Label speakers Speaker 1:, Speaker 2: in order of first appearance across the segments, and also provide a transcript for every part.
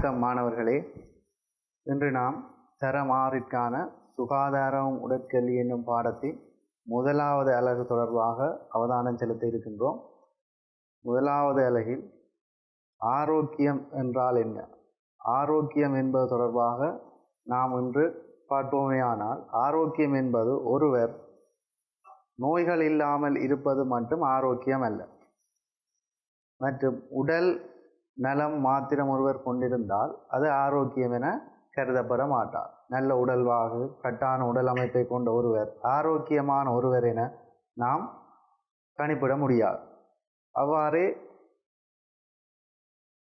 Speaker 1: வணக்கம் மாணவர்களே. இன்று நாம் தரம் 6ற்கான சுகாதாரம் உடற்கல்வி என்னும் பாடத்தின் முதலாவது அலகு தொடர்பாக அவதானம் செலுத்த இருக்கின்றோம். முதலாவது அலகில் ஆரோக்கியம் என்றால் என்ன, ஆரோக்கியம் என்பது தொடர்பாக நாம் இன்று பார்ப்போமேயானால், ஆரோக்கியம் என்பது ஒருவர் நோய்கள் இல்லாமல் இருப்பது மட்டும் ஆரோக்கியம் அல்ல. மற்றும் உடல் நலம் மாத்திரம் ஒருவர் கொண்டிருந்தால் அது ஆரோக்கியம் என கருதப்பட மாட்டார். நல்ல உடல்வாகு, கட்டான உடல் அமைப்பை கொண்ட ஒருவர் ஆரோக்கியமான ஒருவர் என நாம் கணிப்பிட முடியாது. அவ்வாறே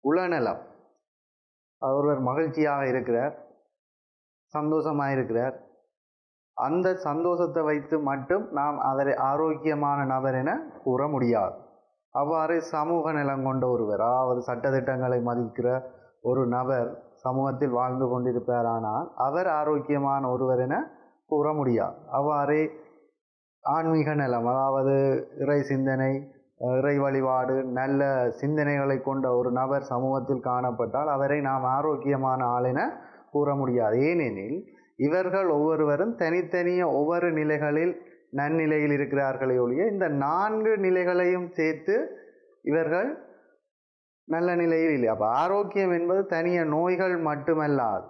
Speaker 1: உளநலம், ஒருவர் மகிழ்ச்சியாக இருக்கிறார், சந்தோஷமாக இருக்கிறார், அந்த சந்தோஷத்தை வைத்து மட்டும் நாம் அதை ஆரோக்கியமான நபர் என கூற முடியாது. அவ்வாறு சமூக நலம் கொண்ட ஒருவர், அதாவது சட்டத்திட்டங்களை மதிக்கிற ஒரு நபர் சமூகத்தில் வாழ்ந்து கொண்டிருப்பாரானால் அவர் ஆரோக்கியமான ஒருவர் என கூற முடியாது. அவ்வாறே ஆன்மீக நலம், அதாவது இறை சிந்தனை, இறை வழிபாடு, நல்ல சிந்தனைகளை கொண்ட ஒரு நபர் சமூகத்தில் காணப்பட்டால் அவரை நாம் ஆரோக்கியமான ஆள் என கூற முடியாது. ஏனெனில் இவர்கள் ஒவ்வொருவரும் தனித்தனிய ஒவ்வொரு நிலைகளில் நன்னிலையில் இருக்கிறார்களே ஒழிய இந்த 4 நிலைகளையும் சேர்த்து இவர்கள் நல்ல நிலையில் இல்லை. அப்போ ஆரோக்கியம் என்பது தனிய நோய்கள் மட்டுமல்லாது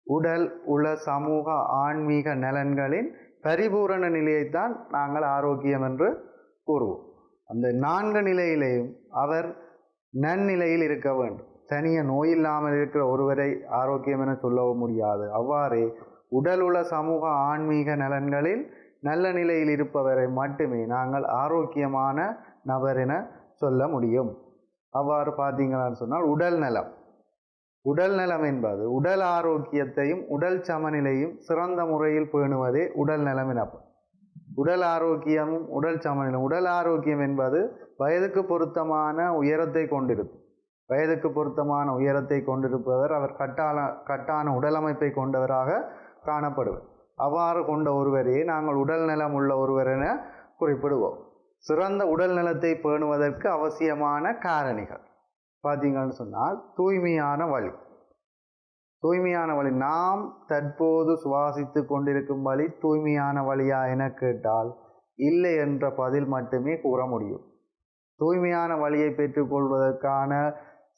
Speaker 1: உடல் உள சமூக ஆன்மீக நலன்களின் பரிபூரண நிலையைத்தான் நாங்கள் ஆரோக்கியம் என்று கூறுவோம். அந்த 4 நிலையிலேயும் அவர் நன்னிலையில் இருக்க வேண்டும். தனிய நோய் இல்லாமல் இருக்கிற ஒருவரை ஆரோக்கியம் என சொல்லவும் முடியாது. அவ்வாறே உடல் உள சமூக ஆன்மீக நலன்களில் நல்ல நிலையில் இருப்பவரை மட்டுமே நாங்கள் ஆரோக்கியமான நபர் என சொல்ல முடியும். அவ்வாறு பார்த்தீங்கன்னு சொன்னால் உடல் நலம், உடல் நலம் என்பது உடல் ஆரோக்கியத்தையும் உடல் சமநிலையும் சிறந்த முறையில் பேணுவதே உடல் நலம் எனப்படும். உடல் ஆரோக்கியமும் உடல் சமநிலை, உடல் ஆரோக்கியம் என்பது வயதுக்கு பொருத்தமான உயரத்தை கொண்டிருக்கும். வயதுக்கு பொருத்தமான உயரத்தை கொண்டிருப்பவர் அவர் கட்டான உடலமைப்பை கொண்டவராக காணப்படுவர். அவ்வாறு கொண்ட ஒருவரே நாங்கள் உடல் நலம் உள்ள ஒருவர் என குறிப்பிடுவோம். சிறந்த உடல் நலத்தை பேணுவதற்கு அவசியமான காரணிகள் பார்த்தீங்கன்னு சொன்னால் தூய்மையான வழி. தூய்மையான வழி, நாம் தற்போது சுவாசித்து கொண்டிருக்கும் வழி தூய்மையான வழியா என கேட்டால் இல்லை என்ற பதில் மட்டுமே கூற முடியும். தூய்மையான வழியை பெற்றுக்கொள்வதற்கான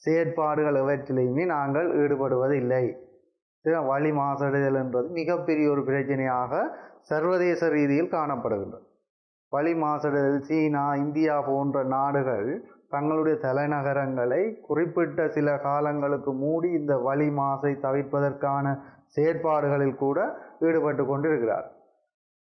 Speaker 1: செயற்பாடுகள் எவற்றிலையுமே நாங்கள் ஈடுபடுவதில்லை. வழி மாசடைதல் என்றது மிகப்பெரிய ஒரு பிரச்சனையாக சர்வதேச ரீதியில் காணப்படுகின்றது. வழி மாசடைதல் சீனா, இந்தியா போன்ற நாடுகள் தங்களுடைய தலைநகரங்களை குறிப்பிட்ட சில காலங்களுக்கு மூடி இந்த வழி மாசை தவிர்ப்பதற்கான செயற்பாடுகளில் கூட ஈடுபட்டு கொண்டிருக்கிறார்.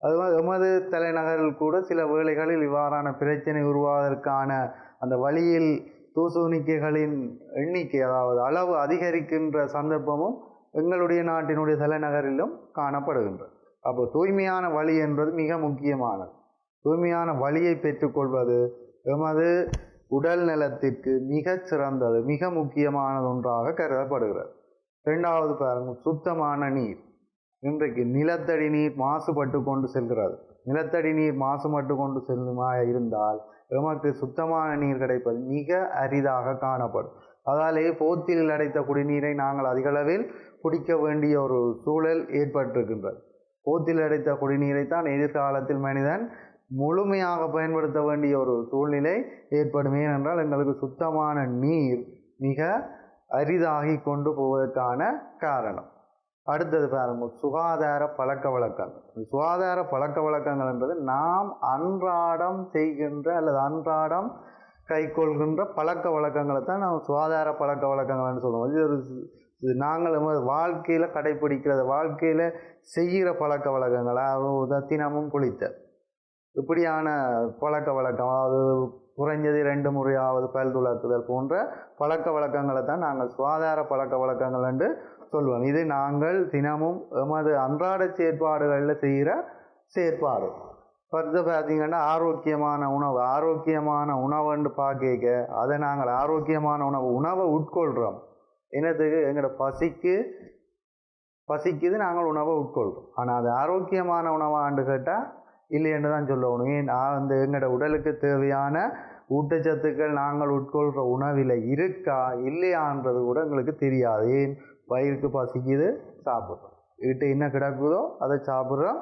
Speaker 1: அதுவும் எமது தலைநகரில் கூட சில வேளைகளில் இவ்வாறான பிரச்சனை உருவாவதற்கான அந்த வழியில் தூசுணிக்கைகளின் எண்ணிக்கை, அதாவது அளவு அதிகரிக்கின்ற சந்தர்ப்பமும் எங்களுடைய நாட்டினுடைய தலைநகரிலும் காணப்படுகின்றது. அப்போ தூய்மையான வழி என்பது மிக முக்கியமானது. தூய்மையான வழியை பெற்றுக்கொள்வது எமது உடல் நலத்திற்கு மிக சிறந்தது, மிக முக்கியமானது ஒன்றாக கருதப்படுகிறது. 2வது பாருங்கள், சுத்தமான நீர். இன்றைக்கு நிலத்தடி நீர் மாசுபட்டு கொண்டு செல்கிறது. நிலத்தடி நீர் மாசுபட்டு கொண்டு செல்லுமா இருந்தால் எமக்கு சுத்தமான நீர் கிடைப்பது மிக அரிதாக காணப்படும். அதாலேயே போத்தில் அடைத்த குடிநீரை நாங்கள் அதிகளவில் குடிக்க வேண்டிய ஒரு சூழல் ஏற்பட்டிருக்கின்றது. போத்தில் அடைத்த குடிநீரை தான் எதிர்காலத்தில் மனிதன் முழுமையாக பயன்படுத்த வேண்டிய ஒரு சூழ்நிலை ஏற்படும். ஏனென்றால் எங்களுக்கு சுத்தமான நீர் மிக அரிதாகி கொண்டு போவதற்கான காரணம். அடுத்தது பாருங்கள், சுகாதார பழக்க வழக்கங்கள். சுகாதார பழக்க வழக்கங்கள் என்பது நாம் அன்றாடம் செய்கின்ற அல்லது அன்றாடம் கைக்கொள்கின்ற பழக்க வழக்கங்களை தான் நாம் சுகாதார பழக்க வழக்கங்கள்னு சொல்லுவோம். இது நாங்கள் வாழ்க்கையில் கடைப்பிடிக்கிறது, வாழ்க்கையில் செய்கிற பழக்க வழக்கங்கள். தினமும் குளித்தல், இப்படியான பழக்க வழக்கம், அதாவது குறைஞ்சது 2 முறையாவது பல் துலக்குதல் போன்ற பழக்க வழக்கங்களை தான் நாங்கள் சுகாதார பழக்க வழக்கங்கள் என்று சொல்லுவோம். இது நாங்கள் தினமும் எமது அன்றாட செயற்பாடுகளில் செய்கிற செயற்பாடு. அடுத்து பார்த்தீங்கன்னா ஆரோக்கியமான உணவு. ஆரோக்கியமான உணவுன்னு பார்க்க அதை நாங்கள் ஆரோக்கியமான உணவை உட்கொள்கிறோம். என்னத்துக்கு? எங்களோட பசிக்குது நாங்கள் உணவை உட்கொள்கிறோம். ஆனால் அது ஆரோக்கியமான உணவான்னு கேட்டால் இல்லைன்னு தான் சொல்லணும். ஏன் எங்களோட உடலுக்கு தேவையான ஊட்டச்சத்துக்கள் நாங்கள் உட்கொள்கிற உணவில் இருக்கா இல்லையான்றது கூட எங்களுக்கு தெரியாது. ஏன் வயிறுக்கு பசிக்குது சாப்பிட்றோம், வீட்டு என்ன கிடக்குதோ அதை சாப்பிட்றோம்,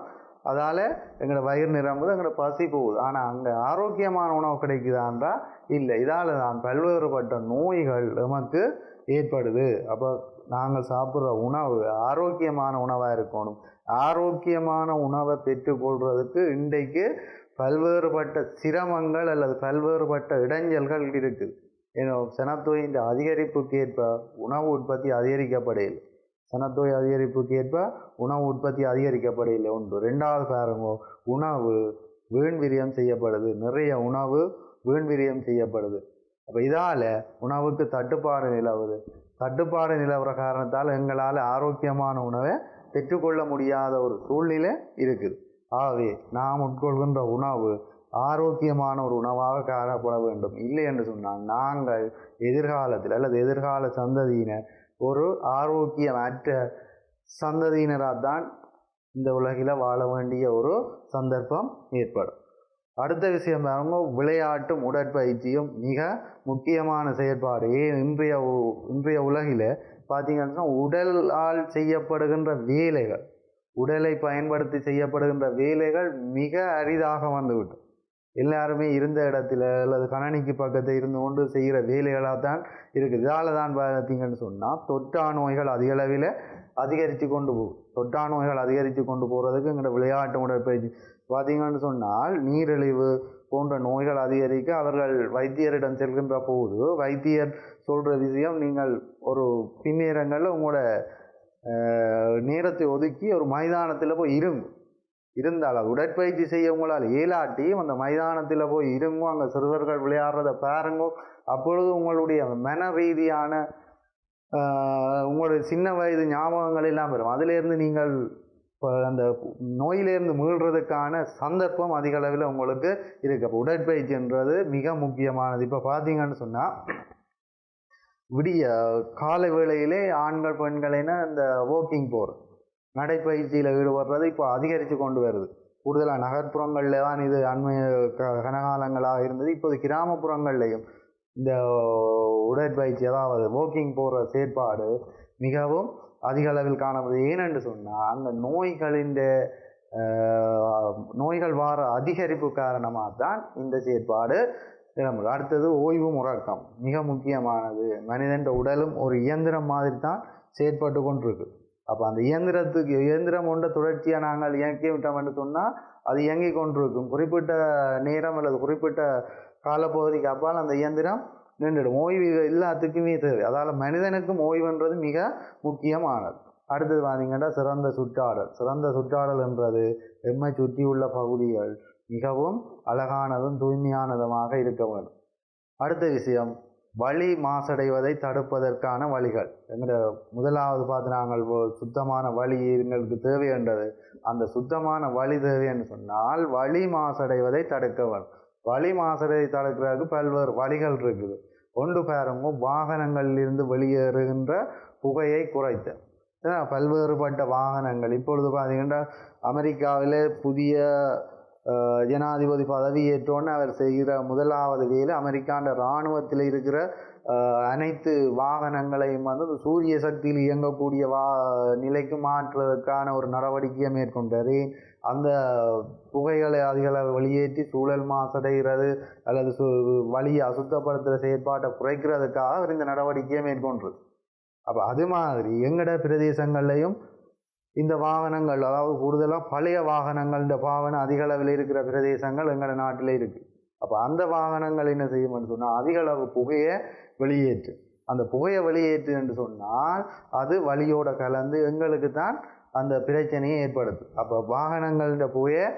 Speaker 1: அதால் எங்களோட வயிறு நிரம்புது, எங்களோட பசி போகுது. ஆனால் அங்கே ஆரோக்கியமான உணவு கிடைக்குதான்றா இல்லை. இதால் தான் பல்வேறுபட்ட நோய்கள் நமக்கு ஏற்படுது. அப்போ நாங்கள் சாப்பிட்ற உணவு ஆரோக்கியமான உணவாக இருக்கணும். ஆரோக்கியமான உணவை பெற்றுக்கொள்வதற்கு இன்றைக்கு பல்வேறுபட்ட சிரமங்கள் அல்லது பல்வேறுபட்ட இடைஞ்சல்கள் இருக்குது. ஏன்னா சனத்தொகையின் அதிகரிப்புக்கு ஏற்ப உணவு உற்பத்தி அதிகரிக்கப்படையில்லை. சனத்தொகை அதிகரிப்புக்கு ஏற்ப உணவு உற்பத்தி அதிகரிக்கப்படையில்லை ஒன்று. ரெண்டாவது பாருங்க, உணவு வீண் விரயம் செய்யப்படுது. நிறைய உணவு வீண் விரயம் செய்யப்படுது. அப்போ இதால் உணவுக்கு தட்டுப்பாடு நிலவுது. தட்டுப்பாடு நிலவுற காரணத்தால் எங்களால் ஆரோக்கியமான உணவை பெற்றுக்கொள்ள முடியாத ஒரு சூழ்நிலை இருக்குது. ஆகவே நாம் உட்கொள்கின்ற உணவு ஆரோக்கியமான ஒரு உணவாக காணப்பட வேண்டும். இல்லை என்று சொன்னால் நாங்கள் எதிர்காலத்தில் அல்லது எதிர்கால சந்ததியினர் ஒரு ஆரோக்கியமற்ற சந்ததியினராக தான் இந்த உலகில் வாழ வேண்டிய ஒரு சந்தர்ப்பம் ஏற்படும். அடுத்த விஷயம் பாருங்க, விளையாட்டும் உடற்பயிற்சியும் மிக முக்கியமான செயற்பாடு. இன்றைய உலகில் பார்த்தீங்கன்னா உடலால் செய்யப்படுகின்ற வேலைகள், உடலை பயன்படுத்தி செய்யப்படுகின்ற வேலைகள் மிக அரிதாக வந்துவிட்டோம். எல்லாருமே இருந்த இடத்துல அல்லது கணனிக்கு பக்கத்தில் இருந்து கொண்டு செய்கிற வேலைகளாக தான் இருக்குது. இதால் தான் பார்த்தீங்கன்னு சொன்னால் தொற்றா நோய்கள் அதிக அளவில் அதிகரித்து கொண்டு போகும். தொற்றா நோய்கள் அதிகரித்து கொண்டு போகிறதுக்கு எங்களோட விளையாட்டு உடற்பயிற்சி பார்த்தீங்கன்னு சொன்னால் நீரிழிவு போன்ற நோய்கள் அதிகரிக்க அவர்கள் வைத்தியரிடம் செல்கின்ற போது வைத்தியர் சொல்கிற விஷயம், நீங்கள் ஒரு பின்னேரங்களில் உங்களோட நேரத்தை ஒதுக்கி ஒரு மைதானத்தில் போய் இருந்தால் அது உடற்பயிற்சி செய்ய உங்களால் ஏலாட்டியும் அந்த மைதானத்தில் போய் இருங்கோ, அங்கே சிறுவர்கள் விளையாடுறத பாருங்கோ. அப்பொழுது உங்களுடைய மன ரீதியான உங்களுடைய சின்ன வயது ஞாபகங்கள் எல்லாம் வரும். அதிலிருந்து நீங்கள் அந்த நோயிலிருந்து மீள்றதுக்கான சந்தர்ப்பம் அதிக அளவில் உங்களுக்கு இருக்கு. அப்போ உடற்பயிற்சின்றது மிக முக்கியமானது. இப்போ பார்த்தீங்கன்னு சொன்னால் விடிய காலை வேளையிலே ஆண்கள் பெண்களின இந்த வாக்கிங் போகிறது, நடைப்பயிற்சியில் ஈடுபடுறது இப்போ அதிகரித்து கொண்டு வருது. கூடுதலாக நகர்ப்புறங்களில் தான் இது அண்மைய கனகாலங்களாக இருந்தது. இப்போது கிராமப்புறங்கள்லையும் இந்த உடற்பயிற்சி அதாவது வாக்கிங் போகிற செயற்பாடு மிகவும் அதிக அளவில் காணப்படுது. ஏனென்று சொன்னால் அங்கே நோய்கள் வார அதிகரிப்பு காரணமாக தான் இந்த செயற்பாடு. அடுத்தது ஓய்வு முறக்கம் மிக முக்கியமானது. மனிதன் உடலும் ஒரு இயந்திரம் மாதிரி தான் செயற்பட்டு கொண்டிருக்கு. அப்போ அந்த இயந்திரம் கொண்ட தொடர்ச்சியாக நாங்கள் இயக்கி விட்டோம் என்று சொன்னால் அது இயங்கி கொண்டிருக்கும். குறிப்பிட்ட நேரம் அல்லது குறிப்பிட்ட காலப்பகுதிக்கு அப்பால் அந்த இயந்திரம் நின்றுடும். ஓய்வு எல்லாத்துக்குமே தேவை. அதால் மனிதனுக்கும் ஓய்வுன்றது மிக முக்கியமானது. அடுத்தது பார்த்தீங்கன்னா சிறந்த சுற்றாடல் என்றது எம்மை சுற்றியுள்ள பகுதிகள் மிகவும் அழகானதும் தூய்மையானதுமாக இருக்க வேண்டும். அடுத்த விஷயம், வளி மாசடைவதை தடுப்பதற்கான வழிகள். முதலாவது பார்த்து நாங்கள் சுத்தமான வழி எங்களுக்கு தேவை என்றது. அந்த சுத்தமான வழி தேவை என்று சொன்னால் வளி மாசடைவதை தடுக்க வேண்டும். வளி மாசடைவதை தடுக்கிறதுக்கு பல்வேறு வழிகள் இருக்குது. ஒன்று பாருங்க, வாகனங்களிலிருந்து வெளியேறுகின்ற புகையை குறைத்த பல்வேறுபட்ட வாகனங்கள். இப்பொழுது பார்த்தீங்கன்னா அமெரிக்காவில் புதிய ஜனாதிபதி பதவி ஏற்றோன்னு அவர் செய்கிற முதலாவது வேலை அமெரிக்காண்ட இராணுவத்தில் இருக்கிற அனைத்து வாகனங்களையும் சூரிய சக்தியில் இயங்கக்கூடிய நிலைக்கு மாற்றுவதற்கான ஒரு நடவடிக்கையை மேற்கொண்டார். அந்த புகைகளை அதிகள வெளியேற்றி சூழல் மாசடைகிறது அல்லது வழியை அசுத்தப்படுத்துகிற செயற்பாட்டை குறைக்கிறதுக்காக அவர் இந்த நடவடிக்கையை மேற்கொண்டது. அப்போ அது மாதிரி எங்கட பிரதேசங்கள்லையும் இந்த வாகனங்கள், அதாவது கூடுதலாக பழைய வாகனங்கள், இந்த பாவனை அதிக அளவில் இருக்கிற பிரதேசங்கள் எங்களோட நாட்டில் இருக்குது. அப்போ அந்த வாகனங்கள் என்ன செய்யும்னு சொன்னால் அதிக அளவு புகையை வெளியேற்று. அந்த புகையை வெளியேற்று என்று சொன்னால் அது வழியோட கலந்து எங்களுக்கு தான் அந்த பிரச்சனையை ஏற்படுது. அப்போ வாகனங்கள்ன்ற புகையை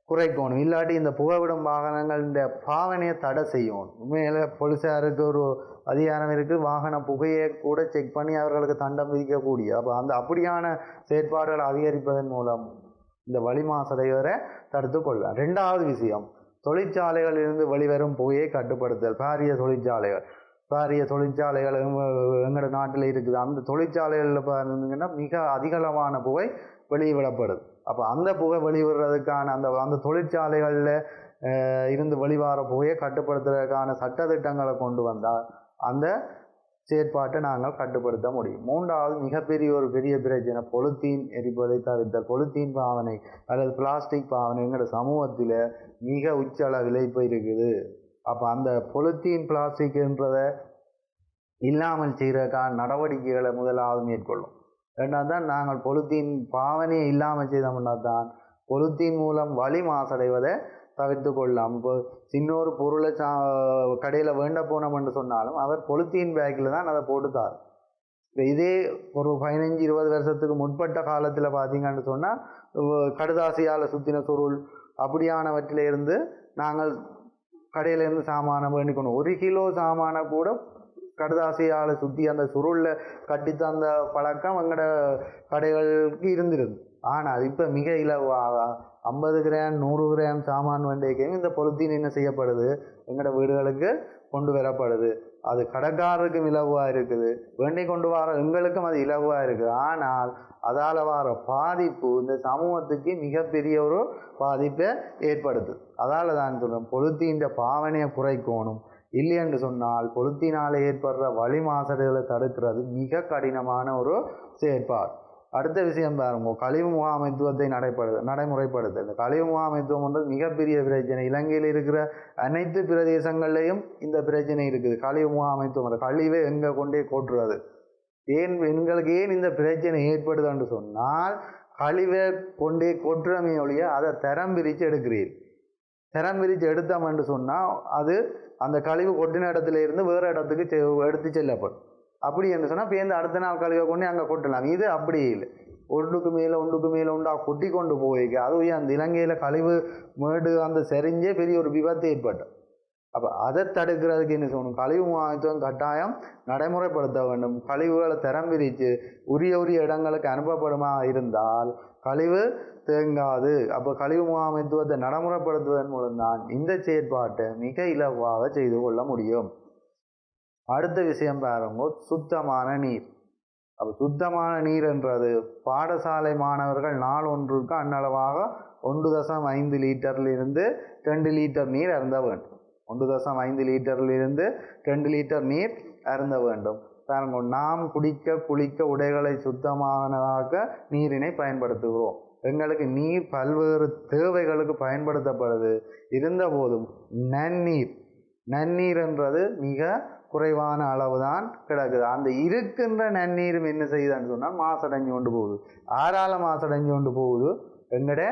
Speaker 1: குறைக்கணும். இல்லாட்டி இந்த புகைவிடும் வாகனங்கள் இந்த பாவனையை தடை செய்யணும். உண்மையில போலீஸாருக்கு ஒரு அதிகாரம் இருக்குது, வாகன புகையை கூட செக் பண்ணி அவர்களுக்கு தண்டம் விதிக்கக்கூடிய. அப்போ அப்படியான செயற்பாடுகளை அதிகரிப்பதன் மூலம் இந்த வளி மாசடைவதை தடுத்து கொள்ளலாம். ரெண்டாவது விஷயம், தொழிற்சாலைகளிலிருந்து வெளிவரும் புகையை கட்டுப்படுத்தல். பாரிய தொழிற்சாலைகள் எங்களோட நாட்டில் இருக்குது. அந்த தொழிற்சாலைகளில் பார்த்தீங்கன்னா மிக அதிகளவான புகை வெளிவிடப்படுது. அப்போ அந்த புகை வெளிவிடுறதுக்கான அந்த தொழிற்சாலைகளில் இருந்து வெளிவார புகையை கட்டுப்படுத்துவதற்கான சட்டத்திட்டங்களை கொண்டு வந்தால் அந்த செயற்பாட்டை நாங்கள் கட்டுப்படுத்த முடியும். மூன்றாவது மிகப்பெரிய ஒரு பெரிய பிரச்சனை பொலித்தீன் எரிப்பதை தவிர்த்தல். பொலித்தீன் பாவனை அல்லது பிளாஸ்டிக் பாவனை எங்களோட சமூகத்தில் மிக உச்சளவில் இப்போ இருக்குது. அப்போ அந்த பொலித்தீன் பிளாஸ்டிக்ன்றதை இல்லாமல் செய்கிறதுக்கான நடவடிக்கைகளை முதலாவது மேற்கொள்ளும். ரெண்டாவது தான் நாங்கள் பொலித்தீன் பாவனையை இல்லாமல் செய்தோம்னா தான் பொலித்தீன் மூலம் வலி மாசடைவதை தவிர்த்து கொள்ளலாம். இப்போ சின்ன ஒரு பொருளை கடையில் வேண்ட போனோம் என்று சொன்னாலும் அவர் பொலித்தீன் பேக்கில் தான் அதை போட்டுத்தார். இப்போ இதே ஒரு 15-20 வருஷத்துக்கு முற்பட்ட காலத்தில் பார்த்தீங்கன்னு சொன்னால் கடுதாசியால் சுற்றின சுருள் அப்படியானவற்றிலிருந்து நாங்கள் கடையிலேருந்து சாமானை வேண்டிக்கணும். 1 கிலோ சாமானை கூட கடுதாசியால் சுற்றி அந்த சுருளில் கட்டி தந்த பழக்கம் எங்களோட கடைகளுக்கு இருந்திருது. ஆனால் இப்போ மிக இலவாக 50 கிராம் 100 கிராம் சாமான் வேண்டியக்கையும் இந்த பொலித்தீன் என்ன செய்யப்படுது, எங்களோட வீடுகளுக்கு கொண்டு வரப்படுது. அது கடைக்காரருக்கும் இலவாக இருக்குது, வேண்டி கொண்டு வர எங்களுக்கும் அது இலவாக இருக்குது. ஆனால் அதால் வர பாதிப்பு இந்த சமூகத்துக்கு மிகப்பெரிய ஒரு பாதிப்பை ஏற்படுத்துது. அதால் தான் சொல்கிறேன், பொலித்தீன் பாவனையை குறைக்கணும். இல்லை என்று சொன்னால் பொலித்தீனால் ஏற்படுற வலி மாசடைகளை தடுக்கிறது மிக கடினமான ஒரு செயற்பாடு. அடுத்த விஷயம் பாருங்க, கழிவு முகாமைத்துவத்தை நடைமுறைப்படுத்து. இந்த கழிவு முகாமைத்துவம் வந்து மிகப்பெரிய பிரச்சனை. இலங்கையில் இருக்கிற அனைத்து பிரதேசங்கள்லையும் இந்த பிரச்சனை இருக்குது. கழிவு முகாமைத்துவம், அந்த கழிவை எங்கே கொண்டே கொட்டுறது. எங்களுக்கு ஏன் இந்த பிரச்சனை ஏற்படுது என்று சொன்னால் கழிவை கொண்டே கொட்டுறமே ஒழிய அதை தரம் பிரித்து எடுக்கிறீர்கள். தரம் பிரித்து எடுத்தோம் என்று சொன்னால் அது அந்த கழிவு கொட்டின இடத்துல இருந்து வேறு இடத்துக்கு எடுத்து செல்லப்படும். அப்படி என்று சொன்னால் பேருந்து அடுத்த நாள் கழிவை கொண்டு அங்கே கொட்டலாம். இது அப்படி இல்லை, ஒன்றுக்கு மேலே உண்டா கொட்டி கொண்டு போயிருக்கு. அதுவும் அந்த இலங்கையில் கழிவு மேடு அந்த செறிஞ்சே பெரிய ஒரு விபத்து ஏற்பட்டது. அப்போ அதை தடுக்கிறதுக்கு என்ன சொல்லணும், கழிவு முகாமைத்துவம் கட்டாயம் நடைமுறைப்படுத்த வேண்டும். கழிவுகளை தரம் பிரித்து உரிய இடங்களுக்கு அனுப்பப்படுமா இருந்தால் கழிவு தேங்காது. அப்போ கழிவு முகாமைத்துவத்தை நடைமுறைப்படுத்துவதன் மூலம்தான் இந்த செயற்பாட்டை மிக இலவாக செய்து கொள்ள முடியும். அடுத்த விஷயம் பாருங்க, சுத்தமான நீர். அப்போ சுத்தமான நீர் என்றது பாடசாலை மாணவர்கள் நாள் ஒன்றுக்கு அன்னளவாக 1.5 லிட்டரிலிருந்து 2 லிட்டர் நீர் அருந்த வேண்டும். 1.5 லிட்டரிலிருந்து 2 லிட்டர் நீர் அருந்த வேண்டும். பாருங்க, நாம் குளிக்க உடைகளை சுத்தமானதாக நீரினை பயன்படுத்துகிறோம். எங்களுக்கு நீர் பல்வேறு தேவைகளுக்கு பயன்படுத்தப்படுது. இருந்த போதும் நன்னீர் என்றது மிக குறைவான அளவு தான் கிடக்குது. அந்த இருக்கின்ற நன்னீரும் என்ன செய்யுதுன்னு சொன்னால் மாசடைஞ்சு கொண்டு போகுது. ஆறால மாசடைஞ்சு கொண்டு போகுது, எங்கட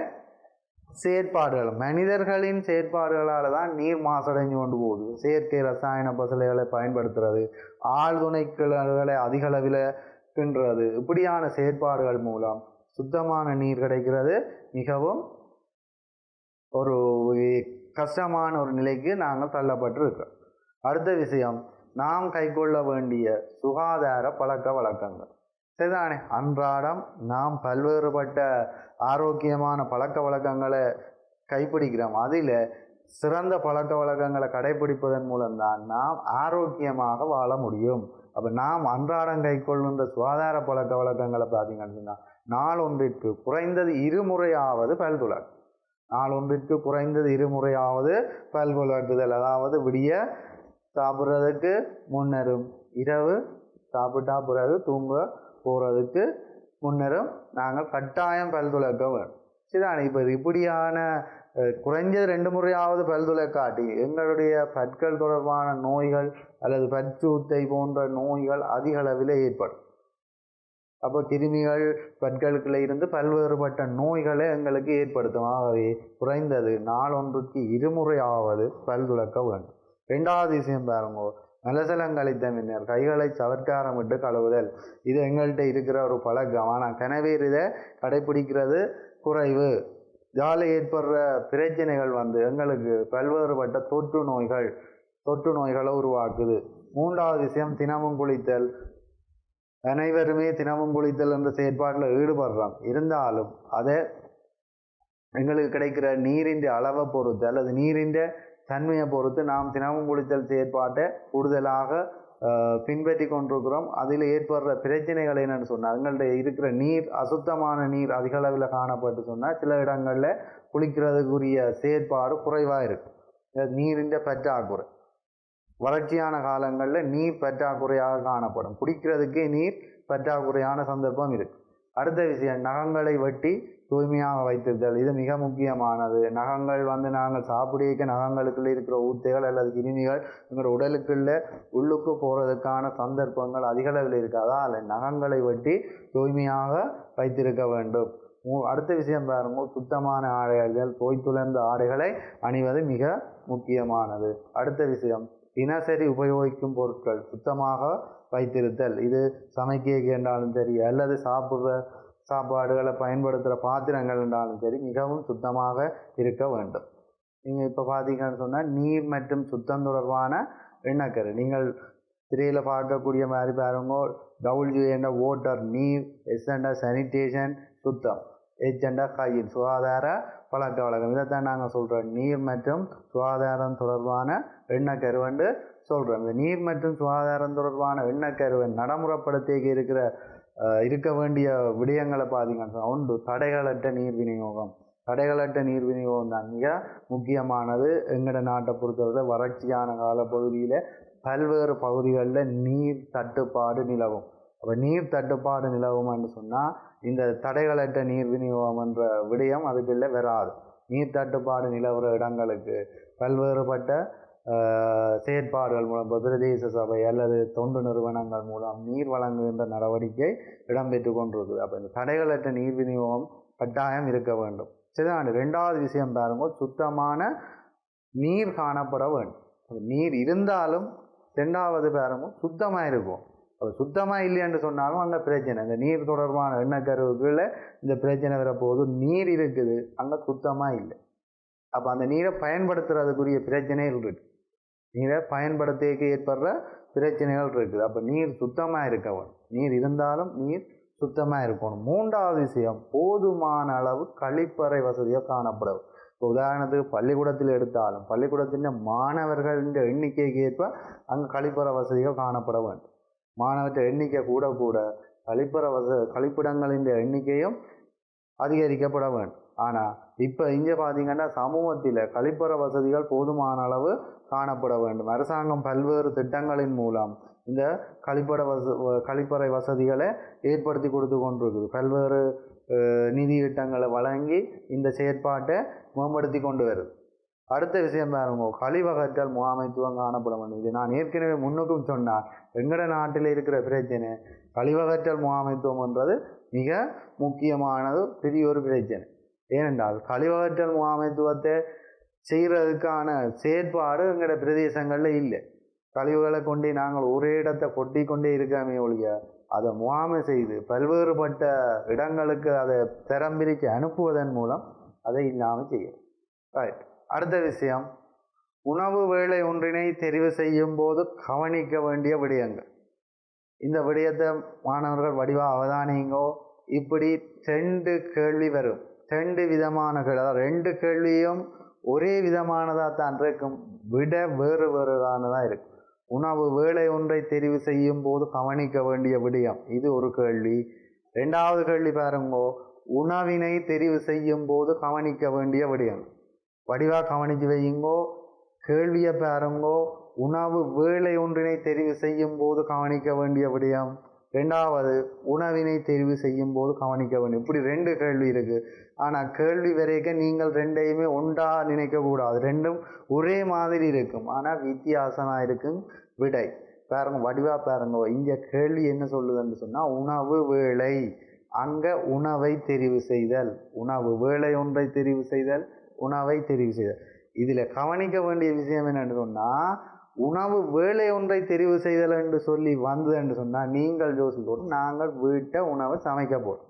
Speaker 1: செயற்பாடுகள், மனிதர்களின் செயற்பாடுகளால் தான் நீர் மாசடைஞ்சு கொண்டு போகுது. செயற்கை ரசாயன பசலைகளை பயன்படுத்துறது, ஆழ்துணைகளை அதிக அளவில் கின்றது, இப்படியான செயற்பாடுகள் மூலம் சுத்தமான நீர் கிடைக்கிறது மிகவும் ஒரு கஷ்டமான ஒரு நிலைக்கு நாங்கள் தள்ளப்பட்டிருக்கிறோம். அடுத்த விஷயம், நாம் கைக்கொள்ள வேண்டிய சுகாதார பழக்க வழக்கங்கள். சரிதானே, அன்றாடம் நாம் பல்வேறுபட்ட ஆரோக்கியமான பழக்க வழக்கங்களை கைப்பிடிக்கிறோம். அதில் சிறந்த பழக்க வழக்கங்களை கடைபிடிப்பதன் மூலம்தான் நாம் ஆரோக்கியமாக வாழ முடியும். அப்போ நாம் அன்றாடம் கைக்கொள்ளுன்ற சுகாதார பழக்க வழக்கங்களை பார்த்தீங்கன்னு சொன்னால் நாளொன்றிற்கு குறைந்தது 2 முறையாவது பல்துலக்கு. நாளொன்றிற்கு குறைந்தது 2 முறையாவது பல்துலக்குதல். அதாவது விடிய சாப்பிட்றதுக்கு முன்னரும், இரவு சாப்பிட்டா பிறகு தூங்க போகிறதுக்கு முன்னரும் நாங்கள் கட்டாயம் பல்துலக்க வேணும். சரிதானே, இப்போ இப்படியான குறைஞ்சது 2 முறையாவது பல்துலக்காட்டி எங்களுடைய பற்கள் தொடர்பான நோய்கள் அல்லது பற்சூத்தை போன்ற நோய்கள் அதிக அளவில் ஏற்படும். அப்போ கிருமிகள் பற்களுக்குள்ள இருந்து பல்வேறுபட்ட நோய்களை எங்களுக்கு ஏற்படுத்தும். ஆகவே குறைந்தது நாளொன்றுக்கு 2 முறையாவது பல்துலக்க வேண்டும். 2வது விஷயம் பாருங்க, மலசலங்கழித்த பின்னர் கைகளை சவர்க்காரமிட்டு கழுவுதல். இது எங்கள்கிட்ட இருக்கிற ஒரு பழக்கம். ஆனால் கனவேர் இதை கடைப்பிடிக்கிறது குறைவு. இதால் ஏற்படுற பிரச்சனைகள் எங்களுக்கு பல்வேறுபட்ட தொற்று நோய்களை உருவாக்குது. 3வது விஷயம், தினமும் குளித்தல். அனைவருமே தினமும் குளித்தல் என்ற செயற்பாட்டில் ஈடுபடுறோம். இருந்தாலும் அதை எங்களுக்கு கிடைக்கிற நீரின் அளவை பொறுத்து அல்லது நீரின் தன்மையை பொறுத்து நாம் தினமும் குளித்தல் செயற்பாட்டை கூடுதலாக பின்பற்றி கொண்டிருக்கிறோம். அதில் ஏற்படுற பிரச்சனைகள் என்னென்னு சொன்னால், எங்கள்கிட்ட இருக்கிற நீர் அசுத்தமான நீர் அதிக அளவில் காணப்பட்டு சொன்னால் சில இடங்களில் குளிக்கிறதுக்குரிய செயற்பாடு குறைவாக இருக்கும். நீரின் பற்றாக்குறை, வறட்சியான காலங்களில் நீர் பற்றாக்குறையாக காணப்படும். குடிக்கிறதுக்கே நீர் பற்றாக்குறையான சந்தர்ப்பம் இருக்குது. அடுத்த விஷயம், நகங்களை வெட்டி தூய்மையாக வைத்திருத்தல். இது மிக முக்கியமானது. நகங்கள் நாங்கள் சாப்பிடிக்க நகங்களுக்குள்ளே இருக்கிற ஊத்தைகள் அல்லது கிருமிகள் எங்களோட உடலுக்குள்ள உள்ளுக்கு போகிறதுக்கான சந்தர்ப்பங்கள் அதிக அளவில் இருக்குது. அதால் நகங்களை வெட்டி தூய்மையாக வைத்திருக்க வேண்டும். அடுத்த விஷயம் பாருங்க, சுத்தமான ஆடைகள், தோய்த்துளர்ந்த ஆடைகளை அணிவது மிக முக்கியமானது. அடுத்த விஷயம், தினசரி உபயோகிக்கும் பொருட்கள் சுத்தமாக வைத்திருத்தல். இது சமைக்க என்றாலும் சரி அல்லது சாப்பாடுகளை பயன்படுத்துகிற பாத்திரங்கள் என்றாலும் சரி மிகவும் சுத்தமாக இருக்க வேண்டும். நீங்கள் இப்போ பார்த்தீங்கன்னு சொன்னால் நீர் மற்றும் சுத்தம் தொடர்பான எண்ணக்கரு நீங்கள் திரையில் பார்க்கக்கூடிய மாதிரி பாருங்க. டபிள்யூ என்ற ஓட்டர் நீர், எஸ் என்ற சானிடேஷன் சுத்தம், ஹெச் என்ற கையில் சுகாதார பழக்க வழக்கம். இதைத்தான் நாங்கள் சொல்கிறோம் நீர் மற்றும் சுகாதாரம் தொடர்பான எண்ணக்கருவண்டு சொல்கிறோம். இந்த நீர் மற்றும் சுகாதாரம் தொடர்பான எண்ணக்கருவை நடைமுறைப்படுத்தி இருக்க வேண்டிய விடயங்களை பார்த்தீங்கன்னா ஒன்று தடைகளற்ற நீர் விநியோகம். தடைகளற்ற நீர் விநியோகம் தான் மிக முக்கியமானது. எங்களோட நாட்டை பொறுத்தவரை வறட்சியான காலப்பகுதியில் பல்வேறு பகுதிகளில் நீர் தட்டுப்பாடு நிலவும். அப்போ நீர் தட்டுப்பாடு நிலவும்னு சொன்னால் இந்த தடைகளற்ற நீர் விநியோகம் என்ற விடயம் அதுக்குள்ளே வராது. நீர் தட்டுப்பாடு நிலவுற இடங்களுக்கு பல்வேறுபட்ட செயற்பாடுகள் மூலம் பிரதேச சபை அல்லது தொண்டு நிறுவனங்கள் மூலம் நீர் வழங்குகின்ற நடவடிக்கை இடம்பெற்று கொண்டிருக்குது. அப்போ இந்த தடைகளற்ற நீர் விநியோகம் கட்டாயம் இருக்க வேண்டும். சரிதான். ரெண்டாவது விஷயம் பாருங்க, சுத்தமான நீர் காணப்பட வேண்டும். நீர் இருந்தாலும் ரெண்டாவது பாருங்க சுத்தமாக இருக்கும். அது சுத்தமாக இல்லைன்னு சொன்னாலும் அங்கே பிரச்சனை. இந்த நீர் தொடர்பான எண்ணக்கருவுக்குள்ள இந்த பிரச்சனை வரப்போது. நீர் இருக்குது, அங்கே சுத்தமாக இல்லை. அப்போ அந்த நீரை பயன்படுத்துறதுக்குரிய பிரச்சனைகள் இருக்குது. நீரை பயன்படுத்திக்கு ஏற்படுற பிரச்சனைகள் இருக்குது. அப்போ நீர் சுத்தமாக இருக்க வேணும். நீர் இருந்தாலும் நீர் சுத்தமாக இருக்கணும். மூன்றாவது விஷயம், போதுமான அளவு கழிப்பறை வசதியாக காணப்படும். இப்போ உதாரணத்துக்கு பள்ளிக்கூடத்தில் எடுத்தாலும் பள்ளிக்கூடத்தின் மாணவர்களின் எண்ணிக்கைக்கு ஏற்ப அங்கே கழிப்பறை வசதிகள் காணப்பட வேண்டும். மாணவர்கள் எண்ணிக்கை கூட கழிப்பிடங்களின் எண்ணிக்கையும் அதிகரிக்கப்பட வேண்டும். ஆனால் இப்போ இங்கே பார்த்தீங்கன்னா சமூகத்தில் கழிப்பறை வசதிகள் போதுமான அளவு காணப்பட வேண்டும். அரசாங்கம் பல்வேறு திட்டங்களின் மூலம் இந்த கழிப்பறை வசதிகளை ஏற்படுத்தி கொடுத்து கொண்டிருக்குது. பல்வேறு நிதி திட்டங்களை வழங்கி இந்த செயற்பாட்டை மேம்படுத்தி கொண்டு வருது. அடுத்த விஷயம் பாருங்க, கழிவகற்றல் முகாமைத்துவம் காணப்பட வேண்டும். இது நான் ஏற்கனவே முன்னுக்கும் சொன்னார். எங்கட நாட்டில் இருக்கிற பிரச்சனை கழிவகற்றல் முகாமைத்துவம்ன்றது மிக முக்கியமானது, பெரிய ஒரு பிரச்சனை. ஏனென்றால் கழிவகற்றல் முகாமைத்துவத்தை செய்கிறதுக்கான செயற்பாடு எங்களோட பிரதேசங்களில் இல்லை. கழிவுகளை கொண்டு நாங்கள் ஒரே இடத்தை கொட்டி கொண்டே இருக்காமே ஒழிய அதை முகாமை செய்து பல்வேறுபட்ட இடங்களுக்கு அதை திறம்பிரிக்க அனுப்புவதன் மூலம் அதை இல்லாமல் செய்யும். ரைட். அடுத்த விஷயம், உணவு வேளை ஒன்றினை தெரிவு செய்யும் போது கவனிக்க வேண்டிய விடயங்கள். இந்த விடயத்தை மாணவர்கள் வடிவாக அவதானிங்கோ. இப்படி 2 கேள்வி வரும். 2 விதமான கேள்வி, அதாவது 2 கேள்வியும் ஒரே விதமானதாக தான் இருக்கும், விட வேறுதானதாக இருக்கும். உணவு வேளை ஒன்றை தெரிவு செய்யும் போது கவனிக்க வேண்டிய விடயம், இது ஒரு கேள்வி. 2வது கேள்வி பாருங்கோ, உணவினை தெரிவு செய்யும் போது கவனிக்க வேண்டிய விடயம். வடிவாக கவனித்து வையுங்கோ. கேள்வியை பாருங்கோ, உணவு வேளை ஒன்றினை தெரிவு செய்யும் போது கவனிக்க வேண்டிய விடயம். 2வது உணவினை தெரிவு செய்யும் போது கவனிக்க வேண்டும். இப்படி 2 கேள்வி இருக்குது. ஆனால் கேள்வி வரைக்கும் நீங்கள் 2ஐயுமே ஒன்றா நினைக்கக்கூடாது. 2ம் ஒரே மாதிரி இருக்கும், ஆனால் வித்தியாசமாக இருக்கும் விடை. பாருங்க, வடிவாக பாருங்க. இங்கே கேள்வி என்ன சொல்லுதுன்னு சொன்னால் உணவு வேளை, அங்கே உணவை தெரிவு செய்தல். உணவு வேளை ஒன்றை தெரிவு செய்தல், உணவை தெரிவு செய்தல். இதில் கவனிக்க வேண்டிய விஷயம் என்னென்னு சொன்னால், உணவு வேளை ஒன்றை தெரிவு செய்தல் என்று சொல்லி வந்தது என்று சொன்னால் நீங்கள் யோசிப்போம், நாங்கள் வீட்டை உணவை சமைக்க போகிறோம்.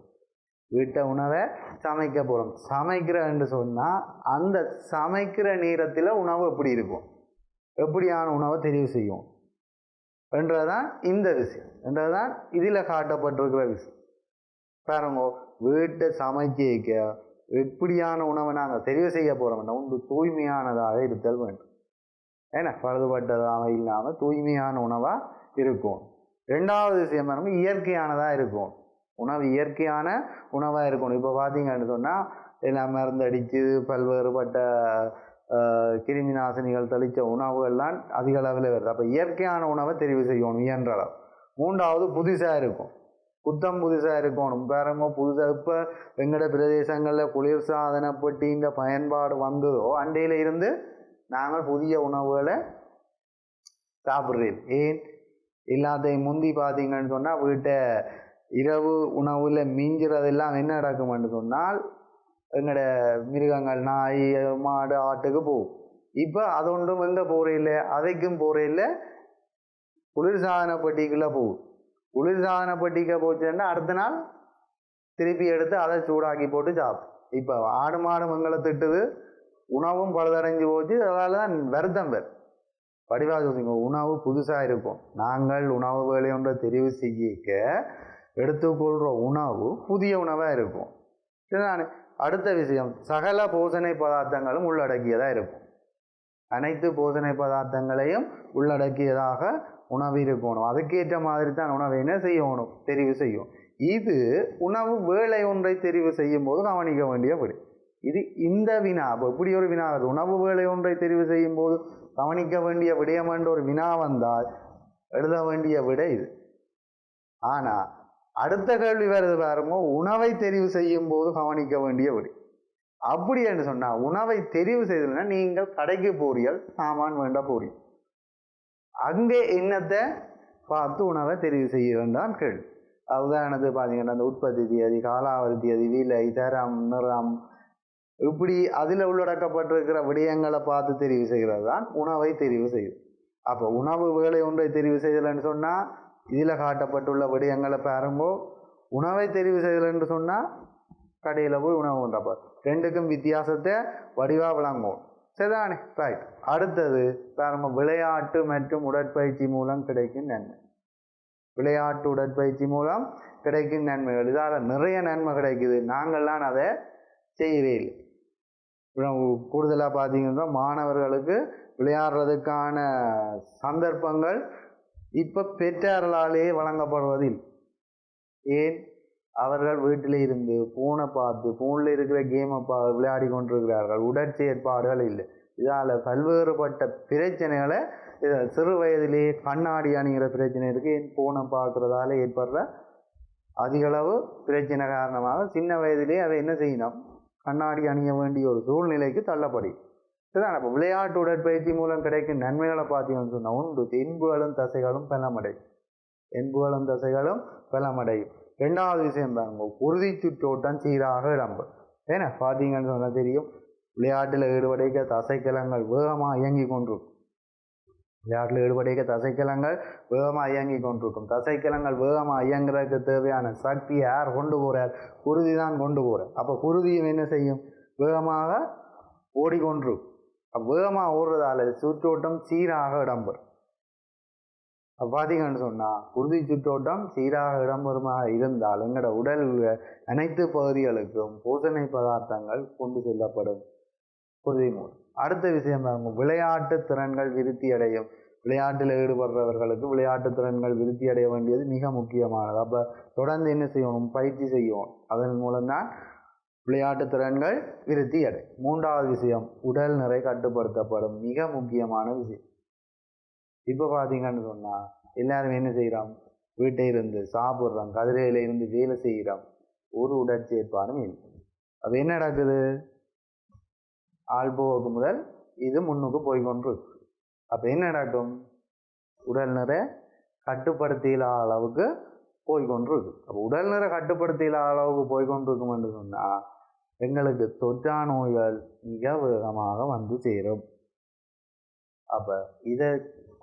Speaker 1: வீட்டை உணவை சமைக்க போகிறோம். சமைக்கிற என்று சொன்னால் அந்த சமைக்கிற நேரத்தில் உணவு எப்படி இருக்கும், எப்படியான உணவை தெரிவு செய்யும் என்றதான் இந்த விஷயம், என்றதான் இதில் காட்டப்பட்டிருக்கிற விஷயம். பாருங்க, வீட்டை சமைக்க எப்படியான உணவை நாங்கள் தெரிவு செய்ய போகிறோம்னா ஒன்று தூய்மையானதாக இருத்தல் வேண்டும். ஏன்னா பழுதுபட்டதாக இல்லாமல் தூய்மையான உணவாக இருக்கும். ரெண்டாவது விஷயம் நம்ம இயற்கையானதாக இருக்கும். உணவு இயற்கையான உணவாக இருக்கணும். இப்போ பார்த்தீங்கன்னு சொன்னால் எல்லாம் மருந்தடித்து பல்வேறுபட்ட கிருமி நாசினிகள் தெளித்த உணவுகள்லாம் அதிக அளவில் வருது. அப்போ இயற்கையான உணவை தெரிவு செய்யணும் இயன்ற அளவு. மூன்றாவது புதுசாக இருக்கும், புத்தம் புதுசாக இருக்கணும். பாருங்க, புதுசாக இப்போ எங்களோட பிரதேசங்களில் குளிர்சாதன பெட்டின்ற பயன்பாடு வந்ததோ அண்டையில் இருந்து நாங்கள் புதிய உணவுகளை சாப்பிட்றேன். ஏன் எல்லாத்தையும் முந்தி பார்த்தீங்கன்னு சொன்னால் வீட்டை இரவு உணவில் மிஞ்சுறதெல்லாம் என்ன நடக்கும்னு சொன்னால் எங்களோட மிருகங்கள் நாய் மாடு ஆட்டுக்கு போகும். இப்போ அது ஒன்றும் எங்கே போகிற அதைக்கும் போகிற குளிர்சாதன பெட்டிக்குள்ளே போகும். குளிர்சாதன பெட்டிக்கு போச்சுன்னா அடுத்த நாள் திருப்பி எடுத்து அதை சூடாக்கி போட்டு சாப்பிடும். இப்போ ஆடு மாடு எங்களை திட்டுது, உணவும் பழுதடைஞ்சு போச்சு. அதால் தான் வருத்தம் பேர் வடிவாக யோசிங்க. உணவு புதுசாக இருக்கும். நாங்கள் உணவு வேலை ஒன்றை தெரிவு செய்ய எடுத்துக்கொள்கிற உணவு புதிய உணவாக இருக்கும். சரிதானே? அடுத்த விஷயம், சகல போசனை பதார்த்தங்களும் உள்ளடக்கியதாக இருக்கும். அனைத்து போசனை பதார்த்தங்களையும் உள்ளடக்கியதாக உணவு இருக்கணும். அதுக்கேற்ற மாதிரி தான் உணவை என்ன செய்யணும், தெரிவு செய்யும். இது உணவு வேலை ஒன்றை தெரிவு செய்யும் போது கவனிக்க வேண்டியபடி. இது இந்த வினா இப்படி ஒரு வினா, உணவு வேலை ஒன்றை தெரிவு செய்யும் போது கவனிக்க வேண்டிய விடயம் என்ற ஒரு வினா வந்தால் எழுத வேண்டிய விடை இது. ஆனால் அடுத்த கேள்வி வருது பாருங்க, உணவை தெரிவு செய்யும் போது கவனிக்க வேண்டிய விடை. அப்படி என்று சொன்னால் உணவை தெரிவு செய்ததுன்னா நீங்கள் கடைக்கு போறீர்கள், சாமான் வேண்ட போறீங்க, அங்கே என்னத்தை பார்த்து உணவை தெரிவு செய்ய வேண்டாம் கேள்வி. உதாரணத்துக்கு பார்த்தீங்கன்னா அந்த உற்பத்தி தேதி, காலாவதி தேதி, விலை, தரம், நிறம், இப்படி அதில் உள்ளடக்கப்பட்டிருக்கிற விடயங்களை பார்த்து தெரிவு செய்கிறது தான் உணவை தெரிவு செய்யுது. அப்போ உணவு வேலை ஒன்றை தெரிவு செய்தல்னு சொன்னால் இதில் காட்டப்பட்டுள்ள விடயங்களை பாருங்கோ. உணவை தெரிவு செய்தல்னு சொன்னால் கடையில் போய் உணவு கொண்டப்போ ரெண்டுக்கும் வித்தியாசத்தை வடிவாக விளங்கும். சரிதானே? ரைட். அடுத்தது பாருங்க, விளையாட்டு மற்றும் உடற்பயிற்சி மூலம் கிடைக்கும் நன்மை. விளையாட்டு உடற்பயிற்சி மூலம் கிடைக்கும் நன்மைகள், இதால் நிறைய நன்மை கிடைக்குது. நாங்கள்லாம் அதை செய்யவே இல்லை. கூடுதலாக பார்த்தீங்கன்னா மாணவர்களுக்கு விளையாடுறதுக்கான சந்தர்ப்பங்கள் இப்போ பெற்றார்களாலேயே வழங்கப்படுவதில். ஏன்? அவர்கள் வீட்டில் இருந்து ஃபோனை பார்த்து ஃபோனில் இருக்கிற கேமை விளையாடி கொண்டிருக்கிறார்கள். உடற்செயற்பாடுகள் இல்லை. இதால் பல்வேறுபட்ட பிரச்சனைகளை சிறு வயதிலேயே கண்ணாடி அணிகிற பிரச்சனை இருக்குது. ஏன்? ஃபோனை பார்க்குறதால ஏற்படுற அதிகளவு பிரச்சனை காரணமாக சின்ன வயதிலே அதை என்ன செய்யணும், கண்ணாடி அணிய வேண்டிய ஒரு சூழ்நிலைக்கு தள்ளப்படி. இதுதான். இப்போ விளையாட்டு உடற்பயிற்சி மூலம் கிடைக்கும் நன்மைகளை பார்த்தீங்கன்னு சொன்னால் ஒன்று, என்புகளும் தசைகளும் பலமடையும். என்புகளும் தசைகளும் பலமடையும். ரெண்டாவது விஷயம் பாருங்க, உறுதி சுற்றோட்டம் சீராக இடம்பெறும். ஏன்னா பார்த்தீங்கன்னு சொன்னால் தெரியும், விளையாட்டில் ஈடுபடைக்க தசைக்கலங்கள் வேகமாக இயங்கி கொண்டிருக்கும். விளையாட்டில் ஈடுபடைக்க தசைக்கலங்கள் வேகமாக இயங்கி கொண்டிருக்கும். தசைக்கலங்கள் வேகமாக இயங்குறதுக்கு தேவையான சக்தியை யார் கொண்டு போகிறார்? குருதி தான் கொண்டு போகிறார். அப்போ குருதியும் என்ன செய்யும்? வேகமாக ஓடிக்கொண்டிருக்கும். வேகமாக ஓடுறதால சுற்றோட்டம் சீராக இடம்பெறும். பார்த்தீங்கன்னு சொன்னால் குருதி சுற்றோட்டம் சீராக இடம்பெறுமாக இருந்தால் எங்களோட உடல் அனைத்து பகுதிகளுக்கும் போஷணை பதார்த்தங்கள் கொண்டு செல்லப்படும் குருதி மூலம். அடுத்த விஷயம் பாருங்க, விளையாட்டு திறன்கள் விருத்தி அடையும். விளையாட்டில் ஈடுபடுறவர்களுக்கு விளையாட்டு திறன்கள் விருத்தி அடைய வேண்டியது மிக முக்கியமானது. அப்போ தொடர்ந்து என்ன செய்யணும்? பயிற்சி செய்யணும். அதன் மூலம்தான் விளையாட்டு திறன்கள் விருத்தி அடையும். மூன்றாவது விஷயம், உடல் நிறை கட்டுப்படுத்தப்படும். மிக முக்கியமான விஷயம். இப்போ பார்த்தீங்கன்னு சொன்னால் எல்லாரும் என்ன செய்கிறோம்? வீட்டை இருந்து சாப்பிட்றோம், கதிரையில் இருந்து வேலை செய்கிறோம், ஒரு உடற்செயற்பாடும் இல்லை. அப்போ என்ன நடக்குது? ஆள் போக்கு முதல் இது முன்னுக்கு போய்கொண்டு இருக்கு. அப்போ என்ன நடக்கும்? உடல் நிறை கட்டுப்படுத்தியில்லாத அளவுக்கு போய்கொண்டு இருக்கு. அப்போ உடல் நிறை கட்டுப்படுத்தியில்லாத அளவுக்கு போய்கொண்டு இருக்கும் என்று சொன்னால் எங்களுக்கு தொற்றா நோய்கள் மிக வேகமாக வந்து சேரும். அப்போ இதை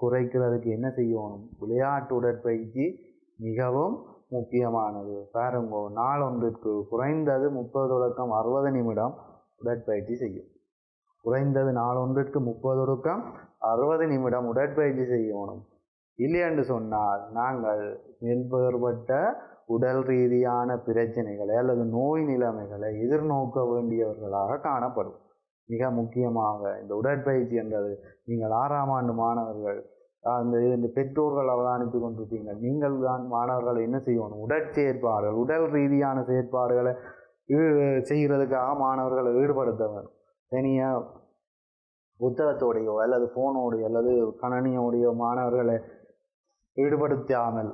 Speaker 1: குறைக்கிறதுக்கு என்ன செய்யணும்? விளையாட்டு உடற்பயிற்சி மிகவும் முக்கியமானது. பாருங்க, நாளொன்றிற்கு குறைந்தது 30 தொடக்கம் 60 நிமிடம் உடற்பயிற்சி செய்யும். குறைந்தது நாளொன்றிற்கு 30 தொடக்கம் 60 நிமிடம் உடற்பயிற்சி செய்யணும். இல்லையென்று சொன்னால் நாங்கள் மேற்பட்ட உடல் ரீதியான பிரச்சனைகளை அல்லது நோய் நிலைமைகளை எதிர்நோக்க வேண்டியவர்களாக காணப்படும். மிக முக்கியமாக இந்த உடற்பயிற்சி என்றது நீங்கள் 6ஆம் ஆண்டு மாணவர்கள் இந்த பெற்றோர்கள் அவதானித்து கொண்டிருப்பீங்க. நீங்கள் தான் மாணவர்களை என்ன செய்யணும், உடற்செயற்பாடுகள் உடல் ரீதியான செயற்பாடுகளை செய்கிறதுக்காக மாணவர்களை ஈடுபடுத்த வேணும். தனியாக புத்தகத்தோடையோ அல்லது ஃபோனோடையோ அல்லது கணனியோடையோ மாணவர்களை ஈடுபடுத்தாமல்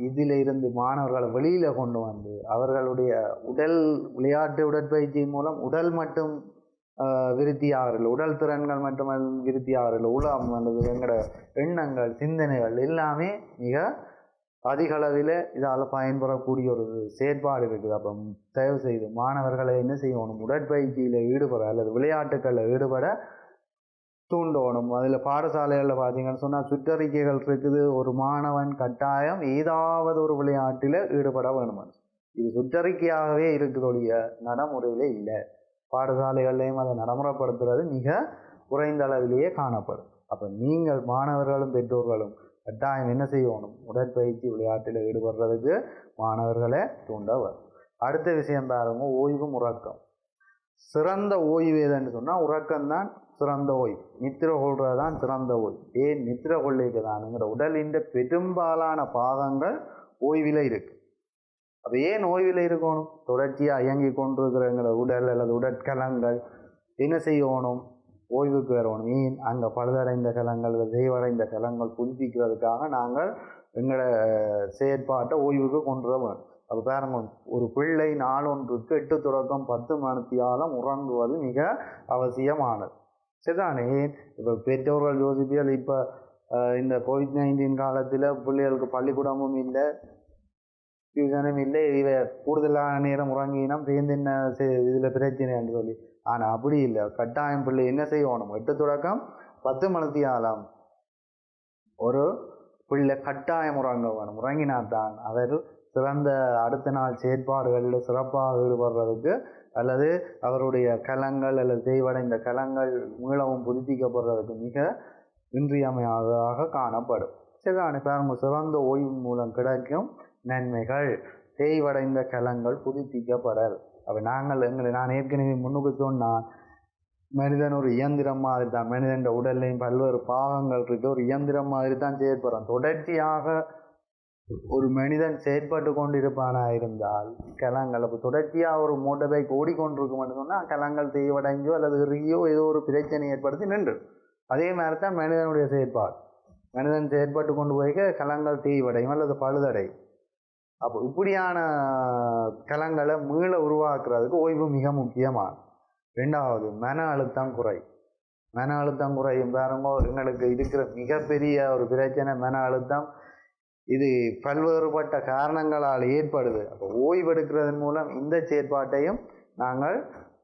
Speaker 1: இதில் இருந்து மாணவர்களை வெளியில் கொண்டு வந்து அவர்களுடைய விளையாட்டு உடற்பயிற்சியின் மூலம் உடல் மட்டும் விருத்தியாகிறதில்லை, உடல் திறன்கள் மட்டும் விருத்தியாகிறதில்லை, உலகம் அல்லது எங்களோட எண்ணங்கள் சிந்தனைகள் எல்லாமே மிக அதிக அளவில் இதால் பயன்பெறக்கூடிய ஒரு செயற்பாடு இருக்குது. அப்போ தயவு செய்து மாணவர்களை என்ன செய்யணும், உடற்பயிற்சியில் ஈடுபட அல்லது விளையாட்டுக்களில் ஈடுபட தூண்டணும். அதில் பாடசாலைகளில் பார்த்தீங்கன்னு சொன்னால் சுற்றறிக்கைகள் இருக்குது, ஒரு மாணவன் கட்டாயம் ஏதாவது ஒரு விளையாட்டில் ஈடுபட வேணும். இது சுற்றறிக்கையாகவே இருக்குதொழிய நடைமுறையில் இல்லை. பாடசாலைகள்லையும் அதை நடைமுறைப்படுத்துறது மிக குறைந்த அளவிலேயே காணப்படும். அப்போ நீங்கள் மாணவர்களும் பெற்றோர்களும் கட்டாயம் என்ன செய்யணும், உடற்பயிற்சி விளையாட்டில் ஈடுபடுறதுக்கு மாணவர்களை தூண்ட வரும். அடுத்த விஷயம் பாருங்க, ஓய்வும் உறக்கம். சிறந்த ஓய்வு எதுன்னு சொன்னால் உறக்கம்தான் சிறந்த ஓய்வு. நித்திரை கொள்வது தான் சிறந்த ஓய்வு. ஏன் நித்திரை கொள்ளைக்கு தானுங்கிற உடலின் பெரும்பாலான பாகங்கள் ஓய்வில் இருக்கு. அப்போ ஏன் ஓய்வில் இருக்கணும், தொடர்ச்சியாக இயங்கி கொண்டிருக்கிறங்கிற உடல் அல்லது உடற்கலங்கள் என்ன செய்யணும், ஓய்வுக்கு வரணும். ஏன் அங்கே பழுதடைந்த கலங்கள் தெய்வடைந்த கலங்கள் புதுப்பிக்கிறதுக்காக நாங்கள் எங்களோட செயற்பாட்டை ஓய்வுக்கு கொண்டு வர வேணும். அப்போ பாருங்க, ஒரு பிள்ளை நாளொன்றுக்கு 8 தொடக்கம் 10 மணித்தியாலம் உறங்குவது மிக அவசியமானது. சரிதானே? இப்போ பெற்றோர்கள் யோசிப்பியல், இப்போ இந்த COVID-19 காலத்தில் பிள்ளைகளுக்கு பள்ளிக்கூடமும் இல்லை, டியூஷனும் இல்லை, இவை கூடுதலான நேரம் உறங்கினோம் சேர்ந்து என்ன இதில் பிரச்சனைன்னு சொல்லி. ஆனால் அப்படி இல்லை, கட்டாயம் பிள்ளை என்ன செய்யணும், 8 தொடக்கம் 10 மணித்தியாலம் ஒரு பிள்ளை கட்டாயம் உறங்க வேணும். உறங்கினால்தான் அவர் சிறந்த அடுத்த நாள் செயற்பாடுகளில் சிறப்பாக ஈடுபடுறதுக்கு அல்லது அவருடைய கலங்கள் அல்லது தேய்வடைந்த கலங்கள் மீளவும் புதுப்பிக்கப்படுறதுக்கு மிக இன்றியமையாததாக காணப்படும். சரிதானே? பாருங்க, சிறந்த ஓய்வு மூலம் கிடைக்கும் நன்மைகள், தேய்வடைந்த கலங்கள் புதுப்பிக்கப்படல். அப்போ நான் ஏற்கனவே முன்னுக்கு சொன்னால், மனிதன் ஒரு இயந்திரம் மாதிரி தான். மனிதன் உடல்லையும் பல்வேறு பாகங்கள் இருக்கு, ஒரு இயந்திரம் மாதிரி தான் செயற்படுறான். தொடர்ச்சியாக ஒரு மனிதன் செயற்பட்டு கொண்டிருப்பானா இருந்தால் கலங்கள், அப்போ தொடர்ச்சியாக ஒரு மோட்டர் பைக் ஓடிக்கொண்டிருக்கும்னு சொன்னால் கலங்கள் தேய்வடைஞ்சோ அல்லது இறுகியோ ஏதோ ஒரு பிரச்சனை ஏற்படுத்தி நின்று. அதே மாதிரி தான் மனிதனுடைய செயற்பாடு. மனிதன் செயற்பட்டு கொண்டு போய்க்க கலங்கள் தேய்வடையும் அல்லது பழுதடையும். அப்போ இப்படியான கலங்களை மீள உருவாக்குறதுக்கு ஓய்வு மிக முக்கியமானது. 2வது, மன அழுத்தம் குறையும். பாருங்க, எங்களுக்கு இருக்கிற மிகப்பெரிய ஒரு பிரச்சனை மன அழுத்தம். இது பல்வேறுபட்ட காரணங்களால் ஏற்படுது. அப்போ ஓய்வெடுக்கிறதன் மூலம் இந்த செயற்பாட்டையும் நாங்கள்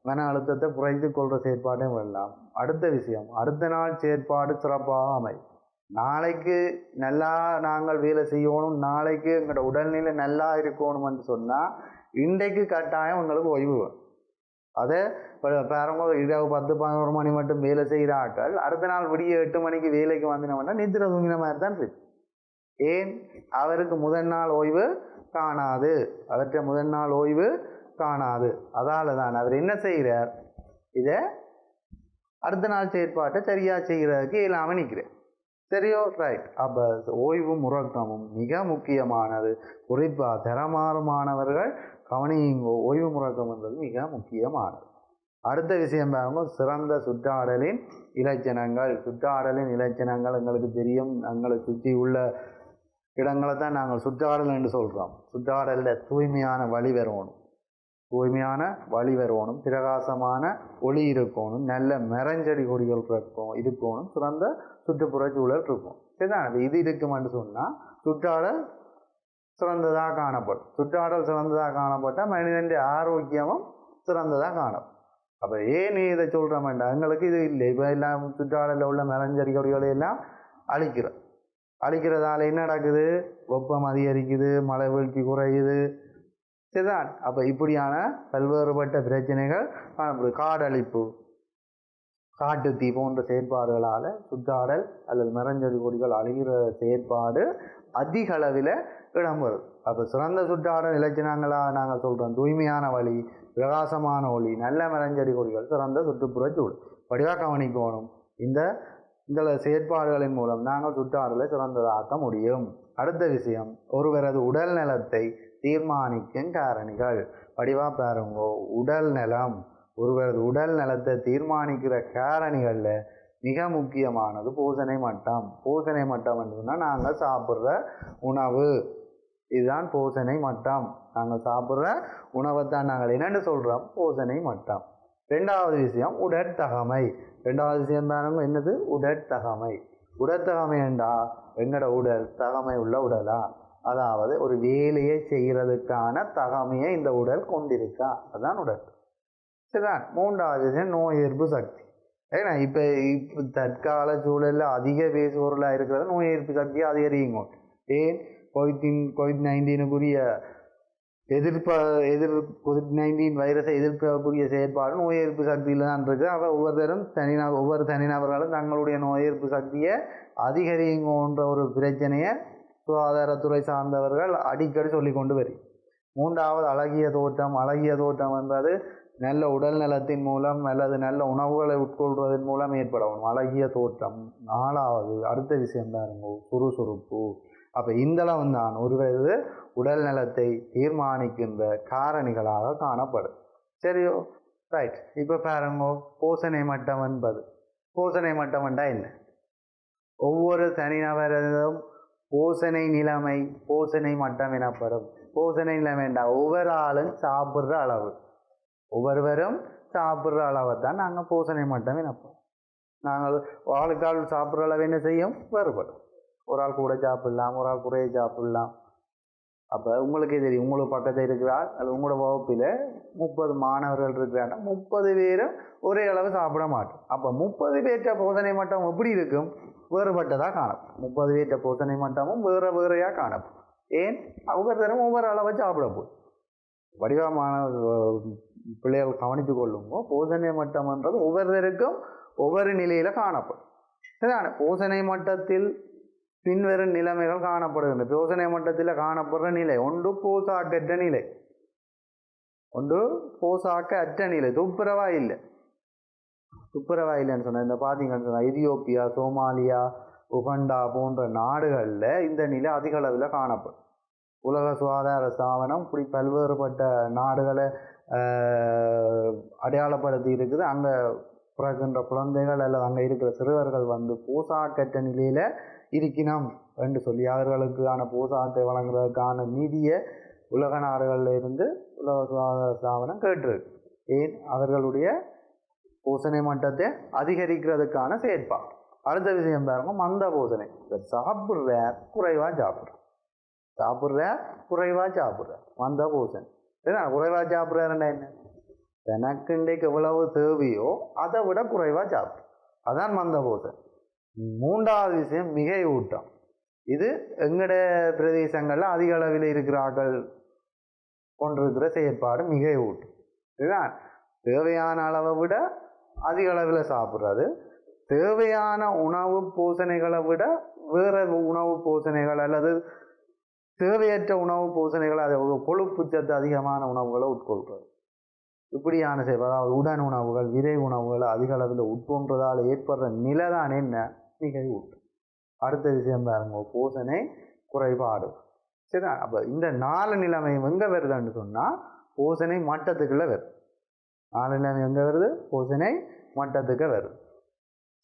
Speaker 1: மன அழுத்தத்தை குறைத்து கொள்கிற செயற்பாட்டையும் வரலாம். அடுத்த விஷயம், அடுத்த நாள் செயற்பாடு சிறப்பாக அமையும். நாளைக்கு நல்லா நாங்கள் வேலை செய்யணும், நாளைக்கு எங்களோட உடல்நிலை நல்லா இருக்கணும்னு சொன்னால் இன்றைக்கு கட்டாயம் உங்களுக்கு ஓய்வு வேணும். அதை பாருங்க, இரவு 10-11 மணி மட்டும் வேலை செய்கிற ஆட்கள் அடுத்த நாள் விடிய 8 மணிக்கு வேலைக்கு வந்தினோம்னா நித்திரை தூங்கின மாதிரி தான் இருக்கு. ஏன்? அவருக்கு முதல் நாள் ஓய்வு காணாது, அதால தான் அவர் என்ன செய்கிறார், இதை அடுத்த நாள் செயற்பாட்டை சரியாக செய்கிறதுக்கு இல்லாமல் நிற்கிறார். சரியோ? ரைட். அப்போ ஓய்வும் உறக்கமும் மிக முக்கியமானது. குறிப்பாக தரமானவர்கள் கவனியுங்கோ, ஓய்வு முறக்கம் என்பது மிக முக்கியமானது. அடுத்த விஷயம் பாருங்க, சிறந்த சுற்றாடலின் இலட்சணங்கள். எங்களுக்கு தெரியும், எங்களை சுற்றி உள்ள இடங்களை தான் நாங்கள் சுற்றாடல் என்று சொல்கிறோம். சுற்றாடலில் தூய்மையான வழி வரணும், பிரகாசமான ஒளி இருக்கணும், நல்ல மரஞ்செடி கொடிகள் இருக்கணும், சிறந்த சுற்றுப்புற சூழல் இருக்கும். சரிதான்? இது இருக்குமென்று சொன்னால் சுற்றாடல் சிறந்ததாக காணப்பட்டால் மனிதன் ஆரோக்கியமும் சிறந்ததாக காணப்படும். அப்போ ஏன் இதை சொல்கிற வேண்டாம், எங்களுக்கு இது இல்லை. இப்போ எல்லாம் சுற்றாடலில் உள்ள மரஞ்செடி கொடிகளை எல்லாம் அழிக்கிறதால என்ன நடக்குது, வெப்பம் அதிகரிக்குது, மழை வீழ்ச்சி குறையுது. சரிதான்? அப்போ இப்படியான பல்வேறுபட்ட பிரச்சனைகள் காணப்படுது. காடழிப்பு, காட்டுத்தீ போன்ற செயற்பாடுகளால் சுற்றாடல் அல்லது மரஞ்செடி கொடிகள் அழிகிற செயற்பாடு அதிக அளவில் இடம்பெறுது. அப்போ சிறந்த சுற்றாடல் இலட்சணங்களாக நாங்கள் சொல்கிறோம், தூய்மையான வழி, பிரகாசமான ஒளி, நல்ல மரஞ்செடி கொடிகள், சிறந்த சுற்றுப்புற சூழல். வடிவாக கவனிக்கணும். இந்த இந்த செயற்பாடுகளின் மூலம் நாங்கள் சுற்றாடலை சிறந்ததாக்க முடியும். அடுத்த விஷயம், ஒருவரது உடல் நலத்தை தீர்மானிக்கும் காரணிகள். படிவா பாருங்க, உடல் நலம், ஒருவரது உடல் நலத்தை தீர்மானிக்கிற காரணிகளில் மிக முக்கியமானது போசனை மட்டம். போசனை மட்டம் என்றுன்னா நாங்கள் சாப்பிட்ற உணவு, இதுதான் போசனை மட்டம். நாங்கள் சாப்பிட்ற உணவைத்தான் நாங்கள் என்னென்னு சொல்கிறோம், போசனை மட்டம். ரெண்டாவது விஷயம் உடற்தகமை. ரெண்டாவது விஷயம் பாருங்க, என்னது, உடற்தகமை. உடற்தகமை என்றா எங்களோட உடல் தகமை உள்ள உடலா, அதாவது ஒரு வேலையை செய்கிறதுக்கான தகமையை இந்த உடல் கொண்டிருக்கா, அதுதான் உடல். சரிதான். மூன்றாவது விஷயம் நோய் எதிர்ப்பு சக்தி. ஏன்னா இப்போ தற்கால சூழலில் அதிக பேசுபொருளாக இருக்கிறது நோய் எதிர்ப்பு சக்தியை அதிகரிங்க. ஏன், COVID-19 COVID-19 வைரஸை எதிர்க்கக்கூடிய செயற்பாடு நோய் எதிர்ப்பு சக்தியில் தான் இருக்குது. அவ ஒவ்வொரு தனிநபர்களும் தங்களுடைய நோய் எதிர்ப்பு சக்தியை அதிகரிங்கன்ற ஒரு பிரச்சனையை சுகாதாரத்துறை சார்ந்தவர்கள் அடிக்கடி சொல்லி கொண்டு வரும். மூன்றாவது அழகிய தோற்றம். அழகிய தோற்றம் என்பது நல்ல உடல் நலத்தின் மூலம் அல்லது நல்ல உணவுகளை உட்கொள்வதன் மூலம் ஏற்படும் அழகிய தோற்றம். நாலாவது அடுத்த விஷயம் பாருங்க, சுறுசுறுப்பு. அப்போ இந்தளவு தான் ஒருவரது உடல் நலத்தை தீர்மானிக்கின்ற காரணிகளாக காணப்படும். சரியோ, ரைட். இப்போ பாருங்க, போசனை மட்டம் என்பது, போசனை மட்டம் என்றா என்ன? ஒவ்வொரு தனிநபரும் போசனை நிலைமை போசனை மட்டம் எனப்படும். போசனை நிலைமை என்றா ஒவ்வொரு ஆளும் சாப்பிட்ற அளவு, ஒவ்வொருவரும் சாப்பிட்ற அளவை தான் நாங்கள் போசனை மட்டம் எனப்போம். நாங்கள் ஆளுக்கால் சாப்பிட்ற அளவு என்ன செய்யும், வேறுபடும். ஒரு ஆள் கூட சாப்பிடலாம், ஒரு ஆள் குறைய சாப்பிடலாம். அப்போ உங்களுக்கே தெரியும், உங்களுக்கு பக்கத்தில் இருக்கிறார் அல்லது உங்களோட வகுப்பில் 30 மாணவர்கள் இருக்கிறாங்க, 30 பேரும் ஒரே அளவு சாப்பிட மாட்டோம். அப்போ 30 பேர்த்த போசனை மட்டம் எப்படி இருக்கும், வேறுபட்டதாக காணப்படும். 30 பேர்த்த போசனை மட்டமும் வேறையாக காணப்படும். ஏன், ஒவ்வொருத்தரும் ஒவ்வொரு அளவை சாப்பிட போகும். வடிவமான பிள்ளைகள் கவனித்து கொள்ளுங்க, போசனை மட்டம்ன்றது ஒவ்வொருத்தருக்கும் ஒவ்வொரு நிலையில் காணப்படும். சரிதான? போசனை மட்டத்தில் பின்வரும் நிலைமைகள் காணப்படுகின்றன. போசனை மட்டத்தில் காணப்படுற நிலை ஒன்று போசாக்கற்ற நிலை, ஒன்று போசாக்க அற்ற நிலை. துப்புரவா இல்லை, துப்புரவா இல்லைன்னு சொன்ன இந்த பார்த்தீங்கன்னு சொன்னால் எதியோப்பியா, சோமாலியா, உகண்டா போன்ற நாடுகளில் இந்த நிலை அதிக அளவில் காணப்படும். உலக சுகாதார ஸ்தாபனம் இப்படி பல்வேறுபட்ட நாடுகளை அடையாளப்படுத்தி இருக்குது. அங்கே பிறக்கின்ற குழந்தைகள் அல்லது அங்கே இருக்கிற சிறுவர்கள் போசாக்கற்ற நிலையில் இருக்கணும் என்று சொல்லி அவர்களுக்கான போசாக்கை வழங்குவதற்கான நிதியை உலக நாடுகளில் இருந்து உலக சுகாதார ஸ்தாபனம் கேட்டிருக்கு. ஏன், அவர்களுடைய போசனை மட்டத்தை அதிகரிக்கிறதுக்கான செயற்பாடு. அடுத்த விஷயம் பாருங்க, மந்த போசனை. சாப்பிட்ற குறைவாக சாப்பிட்ற குறைவாக சாப்பிட்ற மந்த போசனை. ஏன்னா குறைவாக சாப்பிட்றாருன்னா என்ன, எனக்கு இன்றைக்கு எவ்வளவு தேவையோ அதை விட குறைவாக சாப்பிட்ற, அதான் மந்த போசனை. மூன்றாவது விஷயம் மிகை ஊட்டம். இது எங்கட பிரதேசங்களில் அதிக அளவில் இருக்கிறார்கள் கொண்டிருக்கிற செயற்பாடு மிகை ஊட்டம். இதுதான் தேவையான அளவை விட அதிக அளவில் சாப்பிட்றது. தேவையான உணவு போசனைகளை விட வேறு உணவு போசனைகள் அல்லது தேவையற்ற உணவு போசனைகள், அதை கொழுப்பு சத்து அதிகமான உணவுகளை உட்கொள்கிறது. இப்படியான அதாவது உடன் உணவுகள், விரை உணவுகள் அதிக அளவில் உட்கொன்றதால் ஏற்படுற நிலை தான் என்ன, மிகை ஊட்டம். அடுத்த விஷயம் பாருங்க, போசனை குறைபாடு. சரிதான்? அப்போ இந்த 4 நிலைமை எங்கே வருதுன்னு சொன்னால் போசனை மட்டத்துக்குள்ளே வருது. 4 நிலைமை எங்கே வருது, போசனை மட்டத்துக்கு வருது.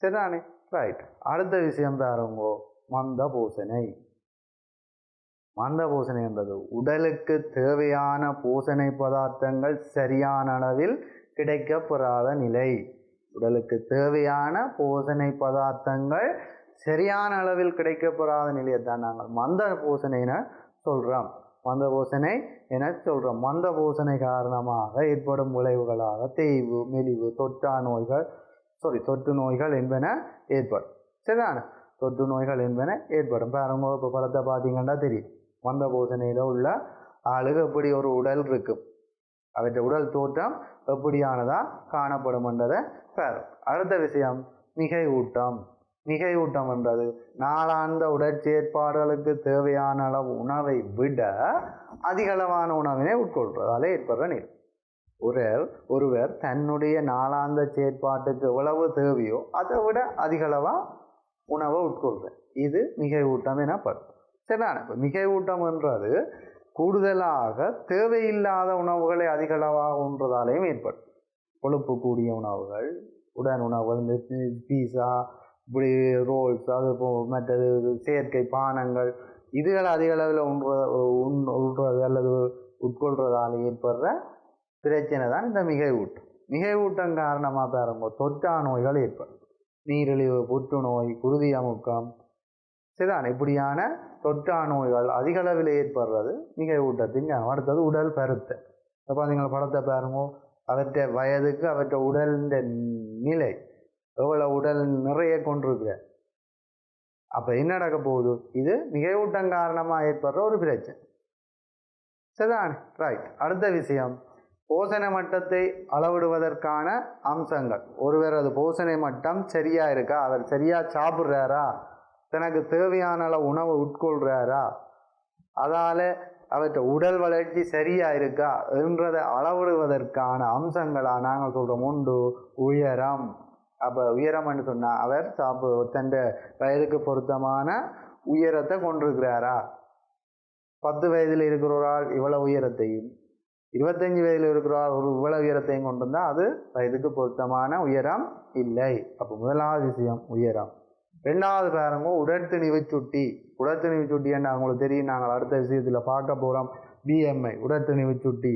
Speaker 1: சரிதானே, ரைட். அடுத்த விஷயம் பாருங்க, மந்த போசனை. மந்த போசனை என்பது உடலுக்கு தேவையான போசனை பதார்த்தங்கள் சரியான அளவில் கிடைக்கப்பெறாத நிலை. உடலுக்கு தேவையான போசனை பதார்த்தங்கள் சரியான அளவில் கிடைக்கப்பெறாத நிலையை தான் நாங்கள் மந்த போசனை என சொல்கிறோம். மந்த போசனை என சொல்கிறோம். மந்த போசனை காரணமாக ஏற்படும் விளைவுகளாக தேய்வு, மெலிவு, தொற்று நோய்கள் என்பன ஏற்படும். சரிதான? தொற்று நோய்கள் என்பன ஏற்படும். பாருங்க, இப்போ படத்தை பார்த்தீங்கன்னா தெரியும், மந்த போசனையில் உள்ள ஆளுக்கு எப்படி ஒரு உடல் இருக்கும், அவற்றை உடல் தோற்றம் எப்படியானதாக காணப்படும் என்றதை பாரு. அடுத்த விஷயம் மிகை ஊட்டம். மிகை ஊட்டம் என்றது நாளாந்த உடற்செயற்பாடுகளுக்கு தேவையான அளவு உணவை விட அதிகளவான உணவினை உட்கொள்வதால் ஏற்படுற நிலை. ஒருவர் தன்னுடைய நாளாந்த செயற்பாட்டுக்கு எவ்வளவு தேவையோ அதை விட அதிகளவாக உணவை உட்கொள்கிறேன். இது மிகை ஊட்டம் எனப்படும். சரிதானே? இப்போ மிகை ஊட்டம்ன்றது கூடுதலாக தேவையில்லாத உணவுகளை அதிக அளவாக உண்றதாலேயும் ஏற்படும். கொழுப்பு கூடிய உணவுகள், உடன் உணவுகள், இந்த பீஸா, இப்படி ரோல்ஸ், அது மற்றது செயற்கை பானங்கள், இதுகளை அதிக அளவில் உண்றது அல்லது உட்கொள்றதால ஏற்படுற பிரச்சனை தான் இந்த மிகை ஊட்டம். மிகை ஊட்டம் காரணமாக பாருங்க தொற்றா நோய்கள் ஏற்படும். நீரிழிவு, புற்றுநோய், குருதி அமுக்கம், சரிதான், இப்படியான தொற்றா நோய்கள் அதிக அளவில் ஏற்படுறது மிகை ஊட்டத்தின். அடுத்தது உடல் பருத்தல். இப்போ பார்த்தீங்கன்னா படத்தை பாருங்க, அவற்றை வயதுக்கு அவற்றை உடலின் நிலை எவ்வளோ உடல் நிறைய கொண்டிருக்கிற. அப்போ என்ன நடக்க போகுது? இது மிகை ஊட்டம் காரணமாக ஏற்படுற ஒரு பிரச்சனை. சரிதான், ரைட். அடுத்த விஷயம், போசண மட்டத்தை அளவிடுவதற்கான அம்சங்கள். ஒருவர் அது போசணை மட்டம் சரியா இருக்கா, அவர் சரியா சாப்பிட்றாரா, தனக்கு தேவையான அளவு உணவு உட்கொள்றாரா, அதால அவற்றை உடல் வளர்ச்சி சரியா இருக்கா என்றதை அளவிடுவதற்கான அம்சங்களா நாங்கள் சொல்றோம் உண்டு உயரம். அப்போ உயரம்னு சொன்னால் அவர் தன் வயதுக்கு பொருத்தமான உயரத்தை கொண்டிருக்கிறாரா. 10 வயதில் இருக்கிறவரால் இவ்வளவு உயரத்தையும், 25 வயதில் இருக்கிறார் ஒரு இவ்வளவு உயரத்தையும் கொண்டிருந்தால் அது வயதுக்கு பொருத்தமான உயரம் இல்லை. அப்போ முதலாவது விஷயம் உயரம். ரெண்டாவது பாருங்க உடற்திணிவு சுட்டி. உடற்திணிவு சுட்டி என்ன அவங்களுக்கு தெரியும், நாங்கள் அடுத்த விஷயத்தில் பார்க்க போகிறோம். BMI உடற்திணிவு சுட்டி,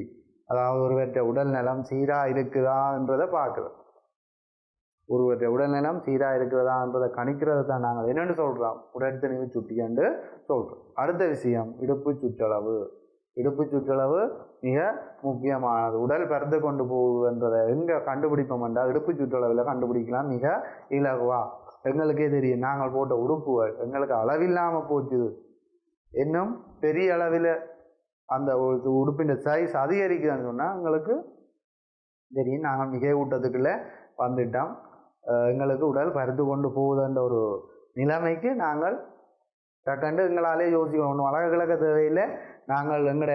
Speaker 1: அதாவது ஒருவற்ற உடல் நலம் சீராக இருக்குதான்றதை பார்க்குறோம். ஒருவற்ற உடல்நலம் சீராக இருக்கிறதான்றதை கணிக்கிறது தான் நாங்கள் என்னென்னு சொல்கிறோம், உடற்திணிவு சுட்டி என்று சொல்கிறோம். அடுத்த விஷயம் இடுப்பு சுற்றளவு. இடுப்பு சுற்றளவு மிக முக்கியமானது. உடல் பறந்து கொண்டு போகுதுன்றதை எங்கே கண்டுபிடிப்போம் என்றால் இடுப்பு சுற்றளவில் கண்டுபிடிக்கலாம் மிக இலகுவா. எங்களுக்கே தெரியும், நாங்கள் போட்ட உடுப்புகள் எங்களுக்கு அளவில்லாமல் போச்சுது, இன்னும் பெரிய அளவில் அந்த உடுப்பின் சைஸ் அதிகரிக்குதுன்னு சொன்னால் எங்களுக்கு தெரியும் நாங்கள் மிகை ஊட்டத்துக்குள்ளே வந்துட்டோம், எங்களுக்கு உடல் பருத்து கொண்டு போகுதுன்ற ஒரு நிலைமைக்கு நாங்கள் டக்கண்டு எங்களாலே யோசிக்கணும். ஒன்றும் அழக கிழக்க தேவையில்லை, நாங்கள் எங்களோட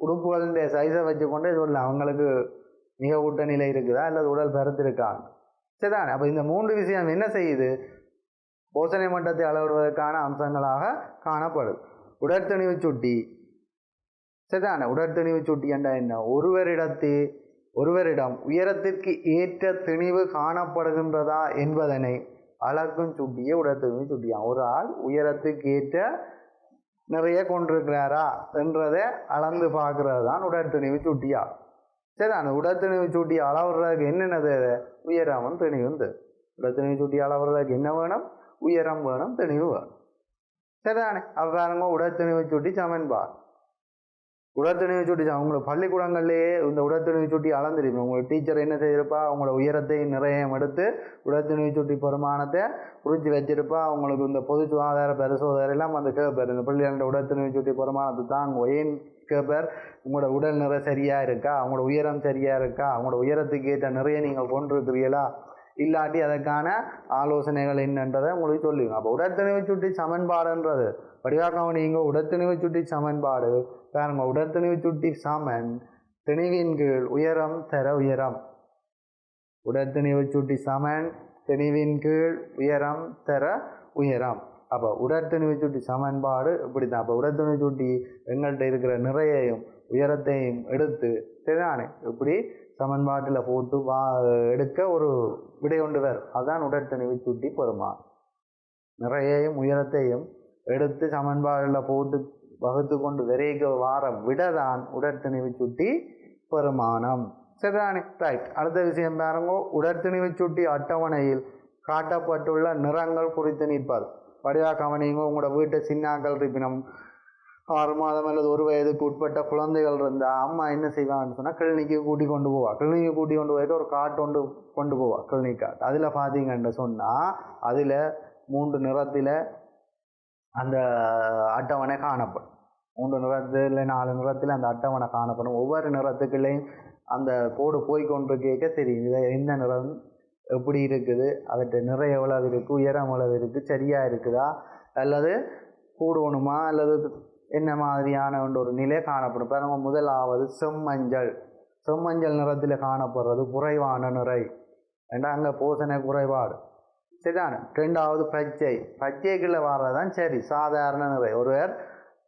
Speaker 1: உடுப்புகளின் சைஸை வச்சு கொண்டே சொல்லலாம் அவங்களுக்கு மிக ஊட்ட நிலை இருக்குதா அல்லது உடல் பருத்து இருக்காங்க. சரிதான். அப்போ இந்த 3 விஷயம் என்ன செய்யுது, போசணை மட்டத்தை அளவிடுவதற்கான அம்சங்களாக காணப்படுது. உடற்திணிவு சுட்டி. சரிதானே? உடற்திணிவு சுட்டி என்றால் என்ன, ஒருவரிடம் உயரத்திற்கு ஏற்ற திணிவு காணப்படுகின்றதா என்பதனை அளக்கும் சுட்டியே உடற்திணிவு சுட்டியாகும். ஒரு ஆள் உயரத்துக்கு ஏற்ற நிறைய கொண்டிருக்கிறாரா என்றதை அளந்து பார்க்கறது தான் உடற்திணிவு சுட்டியா. சரி, அந்த உடற்திணிவு சுட்டி அளவுறதுக்கு என்னென்னது, உயரமும் திணிவும். உடற்திணிவு சுட்டி அளவுறதுக்கு என்ன வேணும், உயரம் வேணும், திணிவு வேணும். சரிதானே? அப்போ பாருங்க உடற்திணிவு சுட்டி சமன்பாடு. உடற்திணிவு சுட்டி உங்களுக்கு பள்ளிக்கூடங்கள்லேயே இந்த உடற்திணிவு சுட்டி அளந்துருப்பீங்க. உங்களுக்கு டீச்சர் என்ன செய்திருப்பா, அவங்களோட உயரத்தையும் நிறையம் எடுத்து உடற்திணிவு சுட்டி பெருமானத்தை குறித்து வச்சிருப்பா. அவங்களுக்கு இந்த பொது சுகாதார பரிசோதனை எல்லாம் அந்த கேட்பார், இந்த பள்ளியாண்ட உடற்திணிவு சுட்டி பெருமானத்தை தாங்க ஏன் கேட்பார், உங்களோட உடல் நிறை சரியாக இருக்கா, அவங்களோட உயரம் சரியாக இருக்கா, அவங்களோட உயரத்துக்கு ஏற்ற நிறைய நீங்கள் கொண்டிருக்கிறீங்களா, இல்லாட்டி அதற்கான ஆலோசனைகள் என்னன்றதை உங்களுக்கு சொல்லுவீங்க. அப்போ உடற்திணிவு சுட்டி சமன்பாடுன்றது வடிவாக்கம் நீங்கள் உடற்திணிவு சுட்டி சமன்பாடு பாருங்க, உடற்திணிவு சுட்டி சமன் திணிவின் கீழ் உயரம் தர உயரம். உடற்திணிவு சுட்டி சமன் திணிவின் கீழ் உயரம் தர உயரம். அப்போ உடற்திணிவு சுட்டி சமன்பாடு இப்படி தான். அப்போ உடற்திணிவு சுட்டி எங்கள்கிட்ட இருக்கிற நிறையையும் உயரத்தையும் எடுத்து சரிதானே இப்படி சமன்பாட்டில் போட்டு எடுக்க ஒரு விடை கொண்டு வரும். அதுதான் உடற்திணிவு சுட்டி பெருமான். நிறையையும் உயரத்தையும் எடுத்து சமன்பாடில் போட்டு வகுத்து கொண்டு விரைக்க வார விடதான் உடற்திணிவு சுட்டி பெருமானம். சரிதானே? ரைட். அடுத்த விஷயம் பாருங்க, உடற்திணிவு சுட்டி அட்டவணையில் காட்டப்பட்டுள்ள நிறங்கள் குறித்து நிற்பது. வடிவா கவனிங்க, உங்களோட வீட்டை சின்னாக்கள் இருப்பினும் 6 மாதம் அல்லது 1 வயதுக்கு உட்பட்ட குழந்தைகள் இருந்தால் அம்மா என்ன செய்வாங்கன்னு சொன்னால் கிளினிக்கு கூட்டி கொண்டு போவா. கிளினிக்கு கூட்டி கொண்டு போய்ட்டு ஒரு காட்டு கொண்டு போவா, கிளினிக் கார்டு. அதில் பார்த்தீங்கன்னு சொன்னால் அதில் 3 நிறத்தில் அந்த அட்டவணை காணப்படும். 3 நிறத்தில் 4 நிறத்தில் அந்த அட்டவணை காணப்படும். ஒவ்வொரு நிறத்துக்குள்ளேயும் அந்த கோடு போய்கொண்டு கேட்க தெரியும் இதை எந்த நிறம் எப்படி இருக்குது, அவற்றை நிறைய எவ்வளவு இருக்குது, உயரம் எவ்வளவு இருக்குது, சரியாக இருக்குதா அல்லது கூடணுமா அல்லது என்ன மாதிரியான ஒரு நிலை காணப்படும். பாருங்க, முதலாவது செம்மஞ்சள். செம்மஞ்சள் நிறத்தில் காணப்படுறது குறைவான நிறை. ஏண்டா அங்கே போசனை குறைபாடு. சரிதானே. ரெண்டாவது பச்சைக்குள்ள வர்றதான் சரி சாதாரண நிறை. ஒருவர்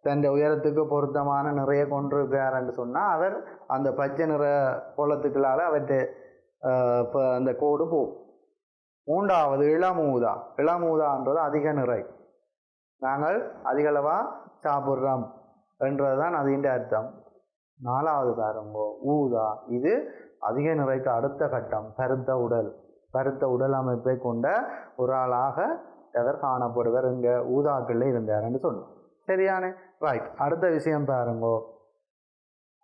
Speaker 1: தன் உயரத்துக்கு பொருத்தமான நிறைய கொண்டிருக்கிறார் சொன்னால் அவர் அந்த பச்சை நிற கோலத்துக்களால் அவற்றை இப்போ அந்த கோடு போகும். மூன்றாவது இளமூதான்றது அதிக நிறை, நாங்கள் அதிகளவாக சாப்பிட்றோம் என்றது தான் அதிண்ட அர்த்தம். நாலாவது பாருங்கோ ஊதா, இது அதிக நிறைக்கு அடுத்த கட்டம். பருத்த உடல் அமைப்பை கொண்ட ஒரு ஆளாக அவர் காணப்படுவர். இங்கே ஊதாக்களில் இருந்தார்ன்னு சொன்னோம். சரியானே, ரைட். அடுத்த விஷயம் பாருங்கோ,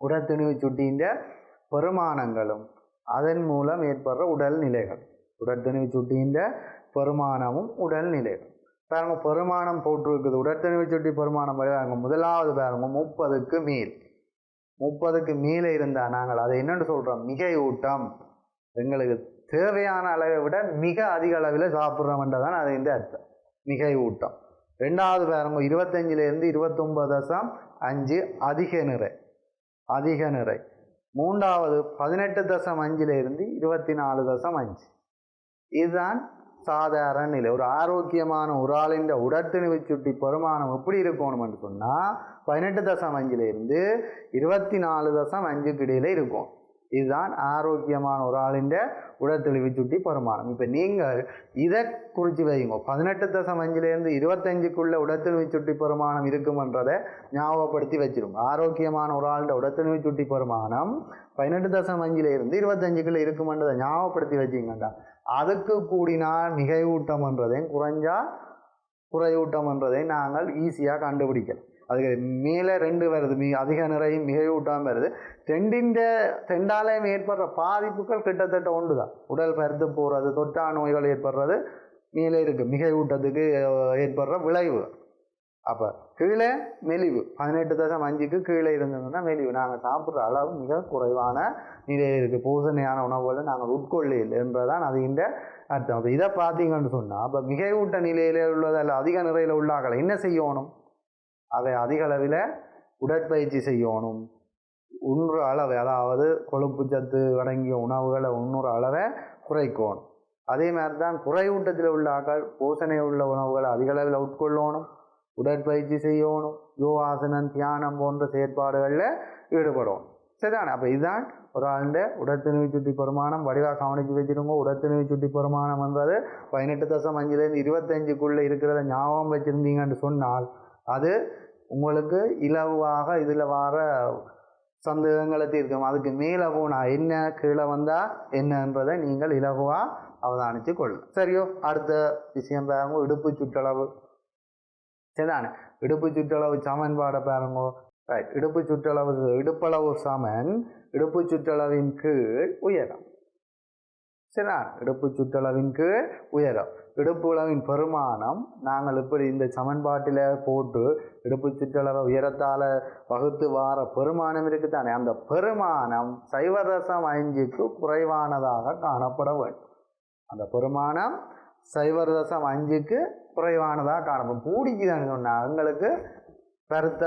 Speaker 1: உடற்திணிவு சுட்டின்ற பெருமானங்களும் அதன் மூலம் ஏற்படுற உடல்நிலைகள். உடற்திணிவு சுட்டின்ற பெருமானமும் உடல்நிலைகள் பாருங்க. பெருமானம் போட்டிருக்குது, உடற்திணிவு சுட்டி பெருமானம் பாருங்க. முதலாவது பாருங்க 30க்கு மேலே இருந்தால் நாங்கள் அதை என்னென்னு சொல்கிறோம், மிகை ஊட்டம். எங்களுக்கு தேவையான அளவை விட மிக அதிக அளவில் சாப்பிட்றோம்ன்றதான் அது இந்த அர்த்தம், மிகை ஊட்டம். ரெண்டாவது பாருங்க 25லேருந்து 29.5 அதிக நிறை. மூன்றாவது 18.5லேருந்து 24.5, இதுதான் சாதாரண நிலை. ஒரு ஆரோக்கியமான ஒரு ஆளின் உடற்திணிவு சுட்டி பெருமானம் எப்படி இருக்கணும்னு சொன்னால் 18.5லேருந்து 24.5க்கு இடையில இருக்கும். இதுதான் ஆரோக்கியமான ஒரு ஆளின் உடற்தெளிவு சுட்டி பெருமானம். இப்போ நீங்கள் இதை குறித்து வைங்க, 18.5லேருந்து 25க்குள்ள உடற்தெளிவு சுட்டி பெருமானம் இருக்குமன்றதை ஞாபகப்படுத்தி வச்சிருங்க. ஆரோக்கியமான ஒரு ஆளுடைய உடற்தெளிவு சுட்டி பெருமானம் 18.5லேருந்து 25க்குள்ள இருக்குமன்றதை ஞாபகப்படுத்தி வச்சிங்கண்டா, அதுக்கு கூடினால் மிகையூட்டம் என்றதையும் குறையூட்டம் என்றதையும் நாங்கள் ஈஸியாக கண்டுபிடிக்கலாம். அதுக்கு மேலே 2 வருது, அதிக நிறையும் மிகையூட்டம் வருது. ரெண்டாலையும் ஏற்படுற பாதிப்புகள் கிட்டத்தட்ட ஒன்று தான். உடல் பருத்து போகிறது, தொற்றா நோய்கள் ஏற்படுறது மேலே இருக்குது, மிகையூட்டத்துக்கு ஏற்படுற விளைவு. அப்போ கீழே மெலிவு 18.5க்கு கீழே இருந்ததுன்னா மெலிவு. நாங்கள் சாப்பிட்ற அளவு மிக குறைவான நிலையில் இருக்குது, போசணையான உணவுகளை நாங்கள் உட்கொள்ளையில் என்றதான் அது இந்த அர்த்தம். அப்போ இதை பார்த்தீங்கன்னு சொன்னால், அப்போ மிகையூட்ட நிலையில் உள்ளதில் அதிக நிறையில் உள்ளாக்களை என்ன செய்யணும், அதை அதிக அளவில் உடற்பயிற்சி செய்யணும். உண்ணுற அளவை, அதாவது கொழுப்பு சத்து அடங்கிய உணவுகளை உண்ணுற அளவை குறைக்கணும். அதே மாதிரி தான் குறையூட்டத்தில் உள்ள ஆக்கள் போசனை உள்ள உணவுகளை அதிக அளவில் உட்கொள்ளணும், உடற்பயிற்சி செய்யணும், யோகாசனம் தியானம் போன்ற செயற்பாடுகளில் ஈடுபடணும். சரிதானே. அப்போ இதுதான் ஒரு ஆளுடைய உடற்திணிவு சுட்டி பெருமானம். வடிவாக கவனித்து வச்சுருங்க. உடற்திணிவு சுட்டி பெருமானம் என்றது 18.5லேருந்து 25க்குள்ளே இருக்கிறத ஞாபகம் வச்சுருந்தீங்கன்னு சொன்னால் அது உங்களுக்கு இலவாக இதில் வர சந்தேகங்களை தீர்க்கும். அதுக்கு மேலே போனால் என்ன, கீழே வந்தால் என்னன்றதை நீங்கள் இலகுவாக அவதானித்து கொள்ளும். சரியோ. அடுத்த விஷயம் பாருங்க, இடுப்பு சுற்றளவு. சரிதானே. இடுப்பு சுற்றளவு சமன்பாடை பாருங்க. ரைட். இடுப்பளவு சமன் இடுப்பு சுற்றளவின் கீழ் உயரம். சரிதான். இடுப்பு சுற்றளவின் கீழ் உயரம். இடுப்பு அளவின் பெருமானம் நாங்கள் இப்படி இந்த சமன்பாட்டில் போட்டு இடுப்பு சுற்றளவை உயரத்தால் வகுத்து வார பெருமானம் இருக்குதானே, அந்த பெருமானம் 0.5க்கு குறைவானதாக காணப்பட வேண்டும். அந்த பெருமானம் 0.5க்கு குறைவானதாக காணப்படும். கூடிக்குதான்னு சொன்னால் எங்களுக்கு கருத்த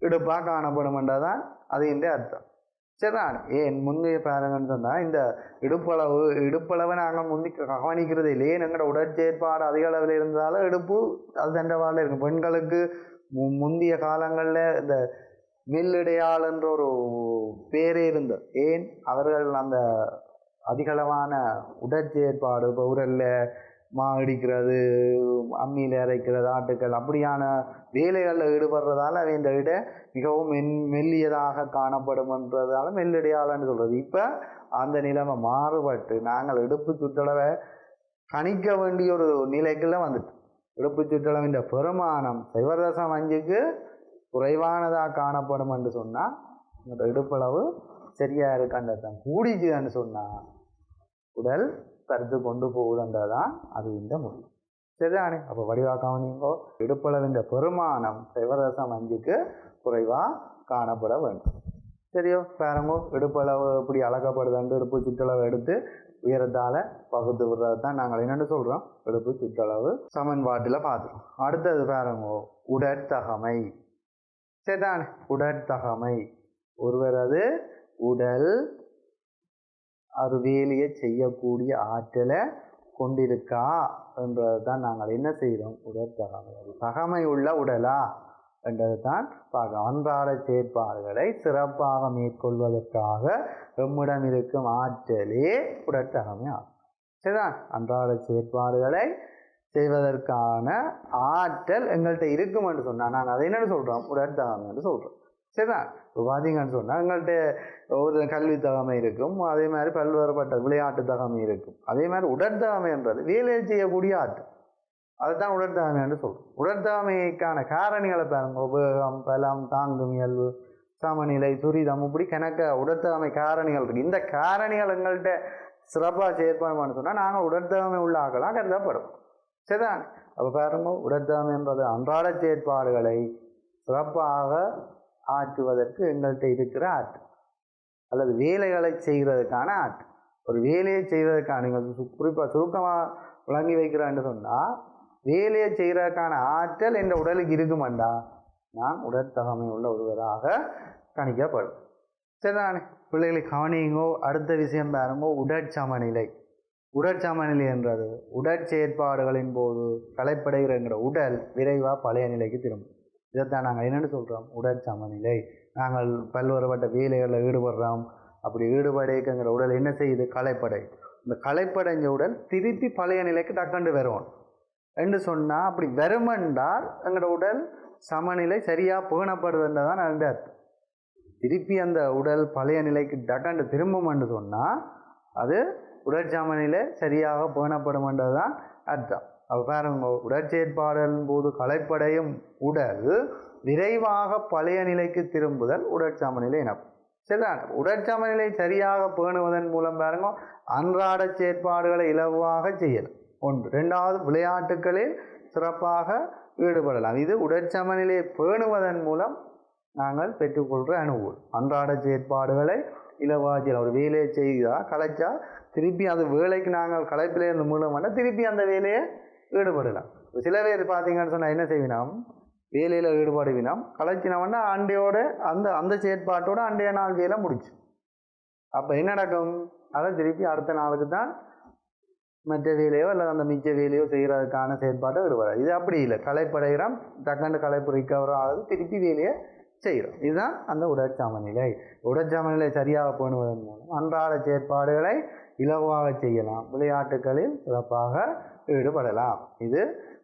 Speaker 1: இடுப்பாக காணப்படும் என்றதான் அது இந்த அர்த்தம். சரிதான். ஏன் முந்தைய பாருங்கன்னு சொன்னால், இந்த இடுப்பளவை நாங்கள் முந்தி கவனிக்கிறது இல்லையே. எங்களோட உடற்செயற்பாடு அதிக அளவில் இருந்தாலும் இடுப்பு அது தண்டவாளில் இருக்கும். பெண்களுக்கு முந்தைய காலங்களில் இந்த மில்லிடையாள் என்ற ஒரு பேரே இருந்தது. ஏன், அவர்கள் அந்த அதிகளவான உடற்செயற்பாடு, இப்போ உரலில் மா இடிக்கிறது, அம்மியில் அரைக்கிறது, ஆட்டுக்கள் அப்படியான வேலைகளில் ஈடுபடுறதால இந்த இட மிகவும் மெல்லியதாக காணப்படும்ன்றதால மெல்லிடையாளன்னு சொல்கிறது. இப்போ அந்த நிலைமை மாறுபட்டு நாங்கள் இடுப்பு சுற்றளவை கணிக்க வேண்டிய ஒரு நிலைக்குள்ள வந்துட்டு, இடுப்பு சுற்றளவின் பெருமானம் 0.5க்கு குறைவானதாக காணப்படும் என்று சொன்னால் இந்த இடுப்பளவு சரியாக இருக்கான்றதான். கூடிச்சுன்னு சொன்னால் உடல் கருத்து கொண்டு போகுதுன்றதான் அது இந்த முடியும். சரிதானே. அப்போ வடிவாக்காம நீங்கோ இடுப்பளவின் பெருமானம் 0.5க்கு குறைவாக காணப்பட வேண்டும். சரியோ. பாருங்க, இடுப்பளவு இப்படி அளக்கப்படுதுன்ட்டு இடுப்பு சுற்றளவு எடுத்து உயரத்தால் பகுத்து விடுறது தான் நாங்கள் என்னென்னு சொல்கிறோம், இடுப்பு சுற்றளவு சமன்பாட்டில் பார்த்துருவோம். அடுத்தது பாருங்க, உடற்தகமை. சரிதானே. உடற்தகமை ஒருவரது உடல் வேலையை செய்யக்கூடிய ஆற்றலை கொண்டிருக்கா என்றது தான் நாங்கள் என்ன செய்கிறோம், உடற்தகமை தகமை உள்ள உடலா என்றது தான் பார்க்க. அன்றாட செயற்பாடுகளை சிறப்பாக மேற்கொள்வதற்காக எம்மிடம் இருக்கும் ஆற்றலே உடற்தகமை ஆகும். சரிதான், அன்றாட செயற்பாடுகளை செய்வதற்கான ஆற்றல் எங்கள்கிட்ட இருக்கும் என்று சொன்னால் நாங்கள் அதை என்னென்னு சொல்கிறோம், உடற்தகமை என்று சொல்கிறோம். சரிதான், இப்போ பார்த்தீங்கன்னு சொன்னால் எங்கள்கிட்ட ஒரு கல்வி தகமை இருக்கும், அதே மாதிரி பல்வேறுபட்ட விளையாட்டு தகமை இருக்கும். அதே மாதிரி உடற்தகமை என்றது வேலையை செய்யக்கூடிய ஆற்றல், அதுதான் உடற்தகமை என்று சொல்கிறோம். உடற்தகமைக்கான காரணிகளை பாருங்க, உபயோகம், பலம், தாங்கும் இயல்பு, சமநிலை, துரிதம், இப்படி கணக்க உடற்தகமை காரணிகள் இருக்குது. இந்த காரணிகள் எங்கள்கிட்ட சிறப்பாக செயற்பாடுன்னு சொன்னால் நாங்கள் உடற்தகமை உள்ள ஆகலாம் கருதப்படும். சரிதான், அப்போ பாருங்க, உடற்தகமை என்பது அன்றாட செயற்பாடுகளை சிறப்பாக ஆற்றுவதற்கு எங்கள்கிட்ட இருக்கிற ஆற்றல் அல்லது வேலைகளை செய்கிறதுக்கான ஆற்றல். ஒரு வேலையை செய்வதற்கான நீங்கள் குறிப்பாக சுருக்கமாக விளங்கி வைக்கிறேன்னு சொன்னால் வேலையை செய்கிறதுக்கான ஆற்றல் என்ற உடலுக்கு இருக்குமாண்டா நான் உடற்தகமை உள்ள ஒருவராக கணிக்கப்படும். சரிதானே பிள்ளைகளை கவனிங்கோ. அடுத்த விஷயம் பாருங்கோ, உடற்சமநிலை. உடற்சமநிலை என்றது உடற்செயற்பாடுகளின் போது களைப்படைகிற உடல் விரைவாக பழைய நிலைக்கு திரும்பும். இதைத்தான் நாங்கள் என்னென்னு சொல்கிறோம், உடற்சமநிலை. நாங்கள் பல்வேறுபட்ட வேலைகளில் ஈடுபடுறோம், அப்படி ஈடுபடைக்கிற உடல் என்ன செய்யுது, களைப்படை. இந்த களைப்படைஞ்ச உடல் திருப்பி பழைய நிலைக்கு டக்கண்டு வருவோம் என்று சொன்னால் அப்படி வருமென்றால் எங்களோட உடல் சமநிலை சரியாக பேணப்படுதுன்றதான் அந்த அர்த்தம். திருப்பி அந்த உடல் பழைய நிலைக்கு டக்கண்டு திரும்பும் என்று சொன்னால் அது உடற்சமநிலை சரியாக பேணப்படும்ன்றது தான் அர்த்தம். அப்போ பாருங்க, உடற்செயற்பாடுகளின் போது களைப்படையும் உடல் விரைவாக பழைய நிலைக்கு திரும்புதல் உடற்சமநிலை எனப்படும். சரிதான், உடற்சமநிலை சரியாக பேணுவதன் மூலம் பாருங்க அன்றாட செயற்பாடுகளை இலவாக செய்யலாம். ஒன்று. ரெண்டாவது, விளையாட்டுகளில் சிறப்பாக ஈடுபடலாம். இது உடற்சமநிலையை பேணுவதன் மூலம் நாங்கள் பெற்றுக்கொள்கிற அனுகூலம். அன்றாட செயற்பாடுகளை இலவாக செய்யலாம். ஒரு வேலையை செய்தால் களைச்சா திருப்பி அந்த வேலைக்கு நாங்கள் களைப்பிலேருந்து மூலம் பண்ணால் திருப்பி அந்த வேலையை ஈடுபடலாம். சில பேர் பார்த்தீங்கன்னு சொன்னால் என்ன செய்வினோம், வேலையில் ஈடுபடுவினோம், களைச்சினோம்னா அண்டையோட அந்த செயற்பாட்டோட அண்டைய நாள் வேலை முடிச்சு. அப்போ என்ன நடக்கும், அதை திருப்பி அடுத்த நாளுக்கு தான் மற்ற வேலையோ அல்லது அந்த மிச்ச வேலையோ செய்கிறதுக்கான செயற்பாட்டை ஈடுபடாது. இது அப்படி இல்லை, களைப்படைகிறோம், டக்குன்னு களைப்பு ரிக்கவர் ஆகுது, திருப்பி வேலையை செய்கிறோம். இதுதான் அந்த உடற்சமநிலை. உடற்சமநிலை சரியாக பேணுவதன் மூலம் அன்றாட செயற்பாடுகளை இலவாக செய்யலாம், விளையாட்டுகளில் சிறப்பாக ஈடுபடலாம். இது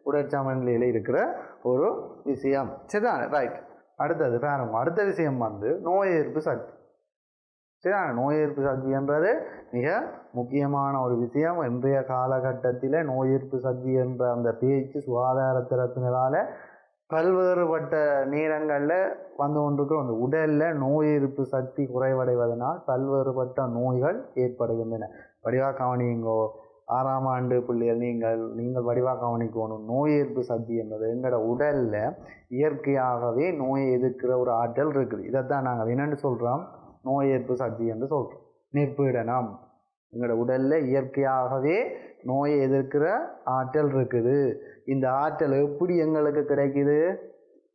Speaker 1: உடற்சமநிலையில் இருக்கிற ஒரு விஷயம். சரிதான், ரைட். அடுத்தது பாருங்க, அடுத்த விஷயம் நோய் எதிர்ப்பு சக்தி. சரிதான, நோய் எதிர்ப்பு சக்தி என்றது மிக முக்கியமான ஒரு விஷயம். இன்றைய காலகட்டத்தில் நோய் எதிர்ப்பு சக்தி என்ற அந்த பேச்சு சுகாதார தரப்பினரால் பல்வேறுபட்ட நேரங்களில் வந்து கொண்டிருக்கிற அந்த உடலில் நோய் எதிர்ப்பு சக்தி குறைவடைவதனால் பல்வேறுபட்ட நோய்கள் ஏற்படுகின்றன. வடிவாக கவனிங்கோ, 6ஆம் ஆண்டு பிள்ளைகள் நீங்கள் வடிவாக கவனிக்கணும். நோய் எதிர்ப்பு சக்தி என்பது எங்களோட உடலில் இயற்கையாகவே நோயை எதிர்க்கிற ஒரு ஆற்றல் இருக்குது. இதைத்தான் நாங்கள் என்னென்னு சொல்கிறோம், நோய் எதிர்ப்பு சக்தி என்று சொல்கிறோம். நிற்பீடனம், எங்களோட உடலில் இயற்கையாகவே நோயை எதிர்க்கிற ஆற்றல் இருக்குது. இந்த ஆற்றல் எப்படி எங்களுக்கு கிடைக்குது,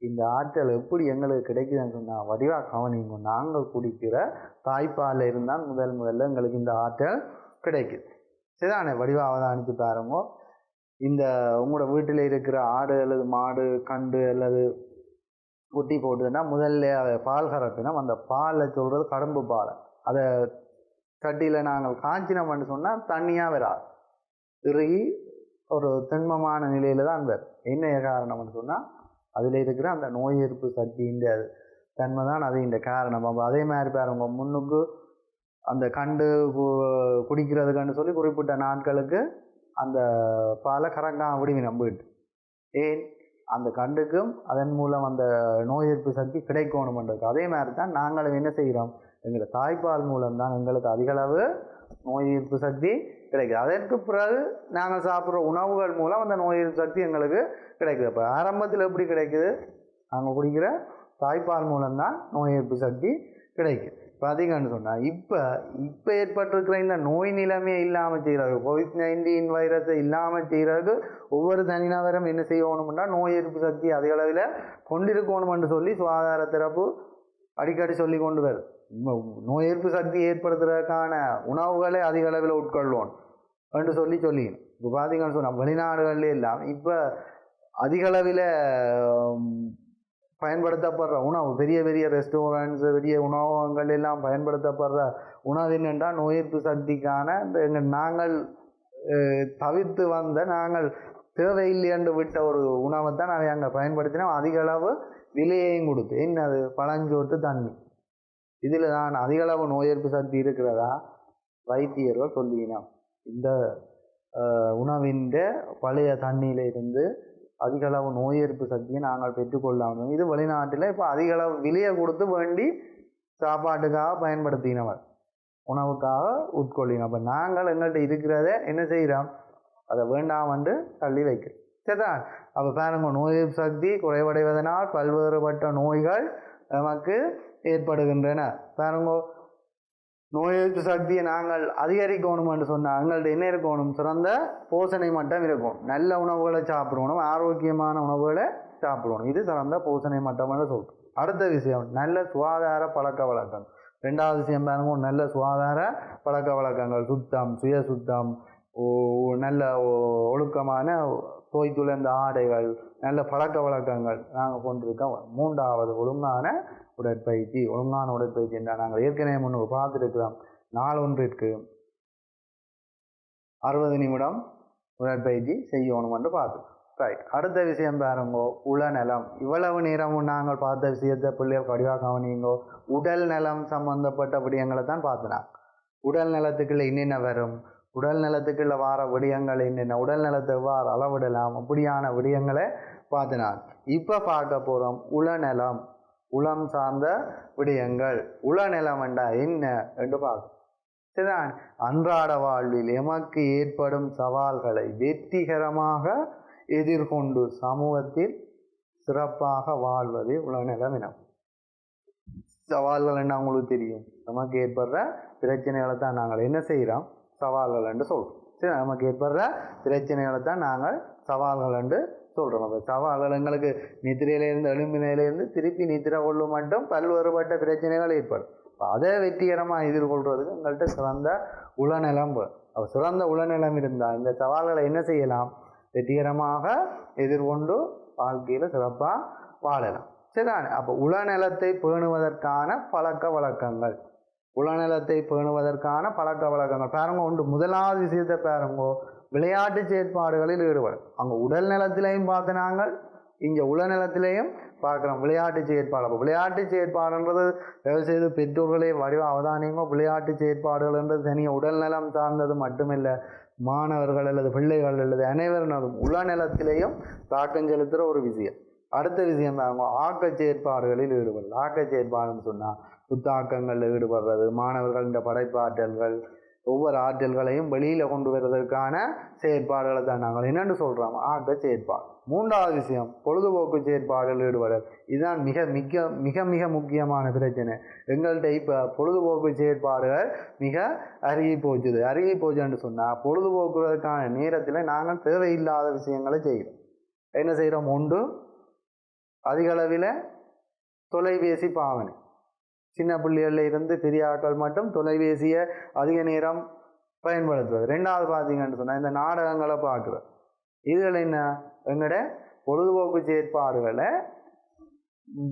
Speaker 1: இந்த ஆற்றல் எப்படி எங்களுக்கு கிடைக்குதுன்னு சொன்னால் வடிவாக கவனிங்க. நாங்கள் குடிக்கிற தாய்ப்பாலில் இருந்தால் முதல்ல எங்களுக்கு இந்த ஆற்றல் கிடைக்குது. சரிதானே, வடிவாக அவதானித்து பாருங்க. இந்த உங்களோட வீட்டில் இருக்கிற ஆடு அல்லது மாடு கண்டு அல்லது குட்டி போட்டுதுன்னா முதல்ல அதை பால் கறப்பினோம். அந்த பாலில் சொல்கிறது கரும்பு பாலை. அதை கட்டியில் நாங்கள் காய்ச்சினோம்னு சொன்னால் தண்ணியாக வராது, இறுகி ஒரு திண்மமான நிலையில் தான் வரும். என்ன காரணம்னு சொன்னால் அதில் இருக்கிற அந்த நோய் எதிர்ப்பு சக்தியின் தன்மை தான் அது இந்த காரணம். அப்போ அதே மாதிரி பாருங்க, முன்னுக்கு அந்த கண்டு குடிக்கிறதுக்குன்னு சொல்லி குறிப்பிட்ட நாட்களுக்கு அந்த பாலை கறக்காம விடுவி நம்பிட்டு. ஏன், அந்த கண்டுக்கும் அதன் மூலம் அந்த நோய் எதிர்ப்பு சக்தி கிடைக்கணும்ன்றது. அதே மாதிரி தான் நாங்களும் என்ன செய்கிறோம், எங்களோட தாய்ப்பால் மூலம்தான் எங்களுக்கு அதிகளவு நோய் எதிர்ப்பு சக்தி கிடைக்குது. அதற்கு பிறகு நாங்கள் சாப்பிட்ற உணவுகள் மூலம் அந்த நோய் எதிர்ப்பு சக்தி எங்களுக்கு கிடைக்குது. அப்போ ஆரம்பத்தில் எப்படி கிடைக்குது, நாங்கள் குடிக்கிற தாய்ப்பால் மூலம்தான் நோய் எதிர்ப்பு சக்தி கிடைக்குது. பார்த்தீங்கன்னு சொன்னால் இப்போ ஏற்பட்டிருக்கிற இந்த நோய் நிலைமையை இல்லாமல் செய்கிறது, COVID-19 வைரஸை இல்லாமல் செய்கிறதுக்கு ஒவ்வொரு தனிநபரும் என்ன செய்யணும்னா நோய் எதிர்ப்பு சக்தி அதிக அளவில் கொண்டிருக்கணும்னு சொல்லி சுகாதார தரப்பு அடிக்கடி சொல்லி கொண்டு வருது. நோய் எதிர்ப்பு சக்தி ஏற்படுத்துறதுக்கான உணவுகளை அதிக அளவில் உட்கொள்வோம் என்று சொல்லிக்கணும். இப்போ பார்த்தீங்கன்னு சொன்னால் வெளிநாடுகள்ல எல்லாம் இப்போ அதிக அளவில் பயன்படுத்தப்படுற உணவு பெரிய பெரிய ரெஸ்டாரண்ட்ஸ் பெரிய உணவகங்கள் எல்லாம் பயன்படுத்தப்படுற உணவு என்னென்றால் நோய் எதிர்ப்பு சக்திக்கான இந்த நாங்கள் தவிர்த்து வந்த நாங்கள் தேவையில்லை என்று விட்ட ஒரு உணவை தான் அவை அங்கே பயன்படுத்தினோம். அதிக அளவு விலையையும் கொடுத்து என்னது பழஞ்சோட்டு தண்ணி இதில் தான் அதிக அளவு நோய் எதிர்ப்பு சக்தி இருக்கிறதா வைத்தியர்கள் சொல்லினோம். இந்த உணவின் பழைய தண்ணியில இருந்து அதிக அளவு நோய் எதிர்ப்பு சக்தியை நாங்கள் பெற்றுக்கொள்ளணும். இது வெளிநாட்டில் இப்போ அதிக அளவு விலையை கொடுத்து வேண்டி சாப்பாட்டுக்காக பயன்படுத்தினவர் உணவுக்காக உட்கொள்ளினோம். அப்போ நாங்கள் எங்கள்கிட்ட இருக்கிறத என்ன செய்கிறோம் அதை வேண்டாம் என்று தள்ளி வைக்கிறோம். சரிதான். அப்போ பாருங்க நோய் எதிர்ப்பு சக்தி குறைவடைவதனால் பல்வேறுபட்ட நோய்கள் நமக்கு ஏற்படுகின்றன. பாருங்க நோய் எதிர்ப்பு சக்தியை நாங்கள் அதிகரிக்கணும் என்று சொன்னால் எங்கள்கிட்ட என்ன இருக்கணும் சிறந்த போஷணை மட்டம் இருக்கணும். நல்ல உணவுகளை சாப்பிடணும், ஆரோக்கியமான உணவுகளை சாப்பிடணும். இது சிறந்த போஷணை மட்டம் என்று சொல்கிறோம். அடுத்த விஷயம் நல்ல சுகாதார பழக்க வழக்கம். ரெண்டாவது விஷயம் பாருங்க நல்ல சுகாதார பழக்க வழக்கங்கள் சுத்தம் சுய சுத்தம் நல்ல ஒழுக்கமான தோய் துளைந்த ஆடைகள் நல்ல பழக்க வழக்கங்கள் நாங்கள் கொண்டிருக்கோம். மூன்றாவது ஒழுங்கான உடற்பயிற்சி. ஒழுங்கான உடற்பயிற்சி என்றால் நாங்கள் ஏற்கனவே முன்னு பார்த்துருக்கிறோம். நாள் ஒன்றிற்கு 60 நிமிடம் உடற்பயிற்சி செய்யணும் என்று பார்த்துருக்கோம். ரைட். அடுத்த விஷயம் பாருங்கோ உளநலம். இவ்வளவு நேரமும் நாங்கள் பார்த்த விஷயத்தை பிள்ளைகள் கடிவாக கவனிங்கோ. உடல் நலம் சம்பந்தப்பட்ட விடயங்களை தான் பார்த்தினாங்க. உடல் நலத்துக்குள்ள என்னென்ன வரும், உடல் நலத்துக்குள்ள வார விடயங்கள் என்னென்ன, உடல் நலத்தை எவ்வாறு அளவிடலாம், அப்படியான விடயங்களை பார்த்தினாங்க. இப்போ பார்க்க போகிறோம் உளநலம். உளம் சார்ந்த விடயங்கள். உளநலம் என்றா என்ன என்று பார்க்கணும். சரிதான். அன்றாட வாழ்வில் எமக்கு ஏற்படும் சவால்களை வெற்றிகரமாக எதிர்கொண்டு சமூகத்தில் சிறப்பாக வாழ்வது உளநலம் என. சவால்கள் என்ன உங்களுக்கு தெரியும். நமக்கு ஏற்படுற பிரச்சனைகளை தான் நாங்கள் என்ன செய்கிறோம் சவால்கள் என்று சொல்கிறோம். சரி, நமக்கு ஏற்படுற பிரச்சனைகளை தான் நாங்கள் சவால்கள் என்று சொல்கிறோம். அப்போ சவால்கள் எங்களுக்கு நித்திரையிலேருந்து எழும்பினையிலேருந்து திருப்பி நித்திரை கொள்ளும் மட்டும் பல்வேறுபட்ட பிரச்சனைகள் ஏற்படும். அதை வெற்றிகரமாக எதிர்கொள்கிறதுக்கு எங்கள்கிட்ட சிறந்த உளநலம். அப்போ சிறந்த உளநலம் இருந்தால் இந்த சவால்களை என்ன செய்யலாம் வெற்றிகரமாக எதிர்கொண்டு வாழ்க்கையில் சிறப்பாக வாழலாம். சரிதானே. அப்போ உளநலத்தை பேணுவதற்கான பழக்க வழக்கங்கள். உளநலத்தை பேணுவதற்கான பழக்க வழக்கங்கள் பாருங்க உண்டு. முதலாவது விஷயத்தை பாருங்க விளையாட்டு செயற்பாடுகளில் ஈடுபடும். அங்கே உடல் நலத்திலையும் பார்த்தினாங்க, இங்கே உளநலத்திலையும் பார்க்குறோம் விளையாட்டு செயற்பாடு. அப்போ விளையாட்டு செயற்பாடுன்றது தயவு செய்து பெற்றோர்களே வடிவ அவதானியமோ. விளையாட்டு செயற்பாடுகள்ன்றது தனியாக உடல் நலம் சார்ந்தது மட்டுமில்லை, மாணவர்கள் அல்லது பிள்ளைகள் அல்லது அனைவரும் உளநலத்திலையும் தாக்கம் செலுத்துகிற ஒரு விஷயம். அடுத்த விஷயம் தான் ஆக்க செயற்பாடுகளில் ஈடுபடுறது. ஆக்க செயற்பாடுன்னு சொன்னால் புத்தாக்கங்களில் ஈடுபடுறது, மாணவர்கள் இந்த படைப்பாற்றல்கள் ஒவ்வொரு ஆற்றல்களையும் வெளியில் கொண்டு வருவதற்கான செயற்பாடுகளை தான் நாங்கள் என்னென்னு சொல்கிறோம் ஆக்க செயற்பாடு. மூன்றாவது விஷயம் பொழுதுபோக்கு செயற்பாடுகள் ஈடுபடுறது. இதுதான் மிக மிக மிக மிக முக்கியமான பிரச்சனை. எங்கள்கிட்ட இப்போ பொழுதுபோக்கு செயற்பாடுகள் மிக அருகி போச்சுது. அருகி போச்சுன்னு சொன்னால் பொழுதுபோக்குவதற்கான நேரத்தில் நாங்கள் தேவையில்லாத விஷயங்களை செய்கிறோம். என்ன செய்கிறோம் ஒன்று அதிக அளவில் தொலைபேசி பாவனை. சின்ன பிள்ளைகளில் இருந்து பெரிய ஆட்கள் மட்டும் தொலைபேசியை அதிக நேரம் பயன்படுத்துவது. ரெண்டாவது பார்த்தீங்கன்னு சொன்னால் இந்த நாடகங்களை பார்க்குறது. இதுகள் என்ன எங்களோட பொழுதுபோக்கு செயற்பாடுகளை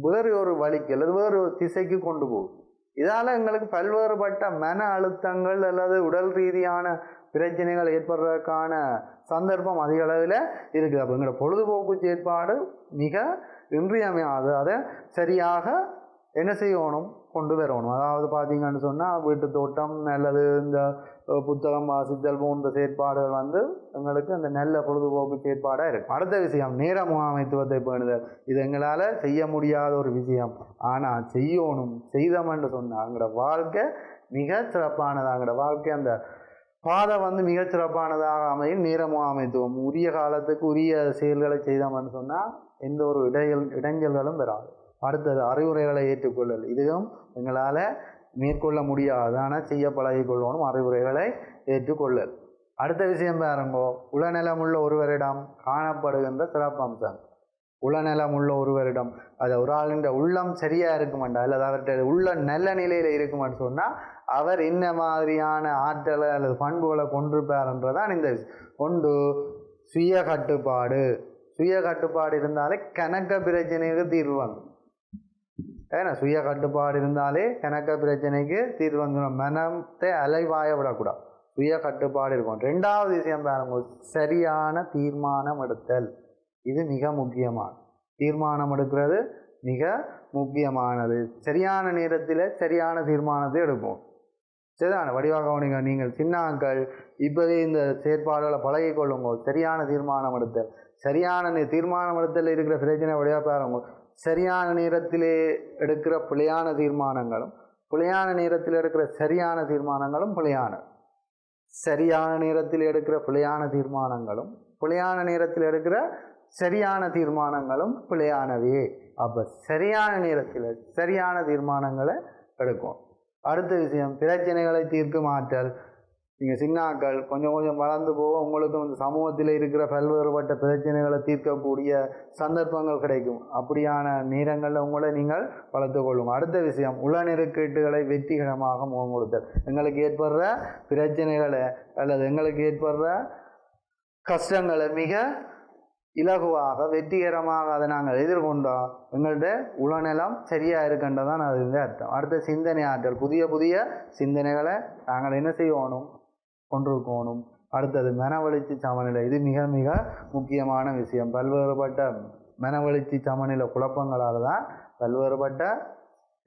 Speaker 1: வேறு ஒரு வழிக்கு அல்லது வேறு ஒரு திசைக்கு கொண்டு போகும். இதால் எங்களுக்கு பல்வேறுபட்ட மன அழுத்தங்கள் அல்லது உடல் ரீதியான பிரச்சனைகள் ஏற்படுறதுக்கான சந்தர்ப்பம் அதிக அளவில் இருக்குது. அப்போ எங்களோட பொழுதுபோக்கு செயற்பாடு மிக இன்றியமையாது. அதை சரியாக என்ன செய்யணும் கொண்டு வரணும். அதாவது பார்த்தீங்கன்னு சொன்னால் வீட்டு தோட்டம் நல்லது, இந்த புத்தகம் வாசித்தல் போன்ற செயற்பாடுகள் எங்களுக்கு அந்த நல்ல பொழுதுபோக்கு செயற்பாடாக இருக்கும். அடுத்த விஷயம் நேர முகாமைத்துவத்தை பேணுதல். இது எங்களால் செய்ய முடியாத ஒரு விஷயம், ஆனால் செய்யணும். செய்தோம்னு சொன்னால் எங்களோட வாழ்க்கை மிக சிறப்பானதாக, எங்களோட வாழ்க்கை அந்த பாதை மிகச் சிறப்பானதாக அமையும். நேர முகாமைத்துவம் உரிய காலத்துக்கு உரிய செயல்களை செய்தோம்னு சொன்னால் எந்த ஒரு இடைஞ்சல்களும் வராது. அடுத்தது அறிவுரைகளை ஏற்றுக்கொள்ளல். இதுவும் எங்களால் மேற்கொள்ள முடியாது, ஆனால் செய்ய பழகிக்கொள்ளணும் அறிவுரைகளை ஏற்றுக்கொள்ளல். அடுத்த விஷயம் பாருங்கோ உளநலம் உள்ள ஒருவரிடம் காணப்படுகின்ற சிறப்பம்சம். உளநலம் உள்ள ஒருவரிடம் அது ஒரு ஆளுன்ற உள்ளம் சரியாக இருக்குமாண்டா அல்லது அவர்கிட்ட உள்ள நல்ல நிலையில் இருக்குமான்னு சொன்னால் அவர் என்ன மாதிரியான ஆற்றலை அல்லது பண்புகளை கொண்டிருப்பார்ன்றதான் இந்த ஒன்று சுய கட்டுப்பாடு. சுய கட்டுப்பாடு இருந்தாலே கணக்க பிரச்சனைக்கு தீர்வு வந்துடும். ஏன்னா சுய கட்டுப்பாடு இருந்தாலே கணக்க பிரச்சனைக்கு தீர்வு வந்துடும். மனத்தை அலைவாய விடக்கூடாது. சுய கட்டுப்பாடு இருக்கும். ரெண்டாவது விஷயம் பாருங்க, சரியான தீர்மானம் எடுத்தல். இது மிக முக்கியமானது. தீர்மானம் எடுக்கிறது மிக முக்கியமானது. சரியான நேரத்தில் சரியான தீர்மானத்தை எடுப்போம். சரிதான வடிவாக நீங்கள் சின்னாக்கள் இப்போவே இந்த செயற்பாடுகளை பழகி கொள்ளுங்க. சரியான தீர்மானம் எடுத்தல். சரியான தீர்மானம் எடுத்தல் இருக்கிற பிரச்சனை வழியாக பாருங்க. சரியான நேரத்திலே எடுக்கிற பிழையான தீர்மானங்களும் பிழையான நேரத்தில் எடுக்கிற சரியான தீர்மானங்களும் பிழையான. சரியான நேரத்தில் எடுக்கிற பிழையான தீர்மானங்களும் பிழையான நேரத்தில் எடுக்கிற சரியான தீர்மானங்களும் பிழையானவே. அப்போ சரியான நேரத்தில் சரியான தீர்மானங்களை எடுக்கும். அடுத்த விஷயம், பிரச்சனைகளை தீர்க்கும் ஆற்றல். நீங்கள் சின்னாக்கள் கொஞ்சம் கொஞ்சம் வளர்ந்து போக உங்களுக்கு இந்த சமூகத்தில் இருக்கிற பல்வேறுபட்ட பிரச்சனைகளை தீர்க்கக்கூடிய சந்தர்ப்பங்கள் கிடைக்கும். அப்படியான நேரங்களில் உங்களை நீங்கள் வளர்த்து கொள்ளுங்க. அடுத்த விஷயம், உளநெருக்கீட்டுகளை வெற்றிகரமாக முகம் கொடுத்தல். எங்களுக்கு ஏற்படுற பிரச்சனைகளை அல்லது எங்களுக்கு ஏற்படுற கஷ்டங்களை மிக இலகுவாக வெற்றிகரமாக அதை நாங்கள் எதிர்கொண்டோம். எங்கள்கிட்ட உளநலம் சரியாக இருக்கின்றதான் அது அர்த்தம். அடுத்த சிந்தனை ஆற்றல். புதிய புதிய சிந்தனைகளை நாங்கள் என்ன செய்யணும், கொண்டிருக்கணும். அடுத்தது மனவளர்ச்சி சமநிலை. இது மிக மிக முக்கியமான விஷயம். பல்வேறுபட்ட மனவளர்ச்சி சமநிலை குழப்பங்களால் தான் பல்வேறுபட்ட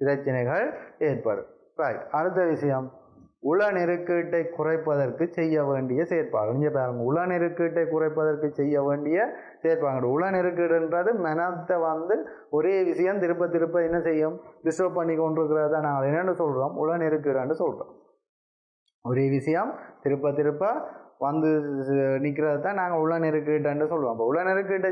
Speaker 1: பிரச்சனைகள் ஏற்படும். ரைட். அடுத்த விஷயம், உளநெருக்கீட்டை குறைப்பதற்கு செய்ய வேண்டிய செயற்பாடு. இங்கே பாருங்க, உளநெருக்கீட்டை குறைப்பதற்கு செய்ய வேண்டிய செயற்பாடு. உளநெருக்கீடுன்றது மனத்தை ஒரே விஷயம் திருப்ப திருப்ப என்ன செய்யும், டிஸ்டர்ப் பண்ணி கொண்டிருக்கிறத நாங்கள் என்னென்னு சொல்கிறோம், உளநெருக்கீடுன்னு சொல்கிறோம். ஒரே விஷயம் திருப்ப திருப்ப நிற்கிறது தான் நாங்கள் உளநெருக்கீட்டுன்னு சொல்லுவோம். அப்போ உளநெருக்கீட்டை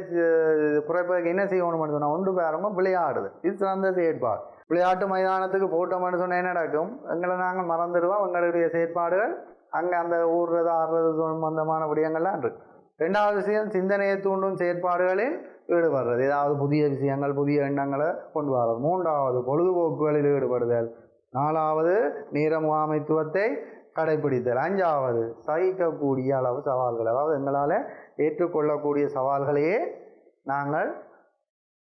Speaker 1: குறைப்பதற்கு என்ன செய்யணும்னு சொன்னால் ஒன்று பாருங்க, விளையாடுது. இது சிறந்த செயற்பாடு. விளையாட்டு மைதானத்துக்கு போட்டோம்னு சொன்னால் என்ன நடக்கும், எங்களை நாங்கள் மறந்துடுவோம். எங்களுடைய செயற்பாடுகள் அங்கே அந்த ஊடுறது ஆடுறது சம்பந்தமான விடயங்கள்லாம் இருக்கு. ரெண்டாவது விஷயம், சிந்தனையை தூண்டும் செயற்பாடுகளில் ஈடுபடுறது. ஏதாவது புதிய விஷயங்கள் புதிய எண்ணங்களை கொண்டு வர்றது. மூன்றாவது, பொழுதுபோக்குகளில் ஈடுபடுதல். நாலாவது, நேர முகாமைத்துவத்தை கடைபிடித்தல். அஞ்சாவது, சகிக்கக்கூடிய அளவு சவால்கள். அதாவது எங்களால் ஏற்றுக்கொள்ளக்கூடிய சவால்களையே நாங்கள்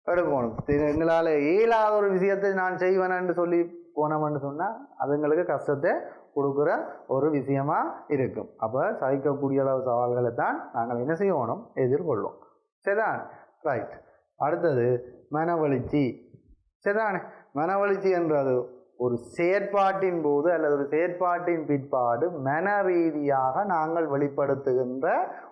Speaker 1: எடுக்கணும். எங்களால் இயலாத ஒரு விஷயத்தை நான் செய்வேன்னு சொல்லி போனோம்னு சொன்னால் அது எங்களுக்கு கஷ்டத்தை கொடுக்குற ஒரு விஷயமா இருக்கும். அப்போ சகிக்கக்கூடிய அளவு சவால்களை தான் நாங்கள் என்ன செய்யணும், எதிர்கொள்வோம். சரிதான். ரைட். அடுத்தது மனவளர்ச்சி. சரிதானே. மனவளர்ச்சி என்றது ஒரு செயற்பாட்டின் போது அல்லது ஒரு செயற்பாட்டின் பிற்பாடு மன ரீதியாக நாங்கள் வெளிப்படுத்துகின்ற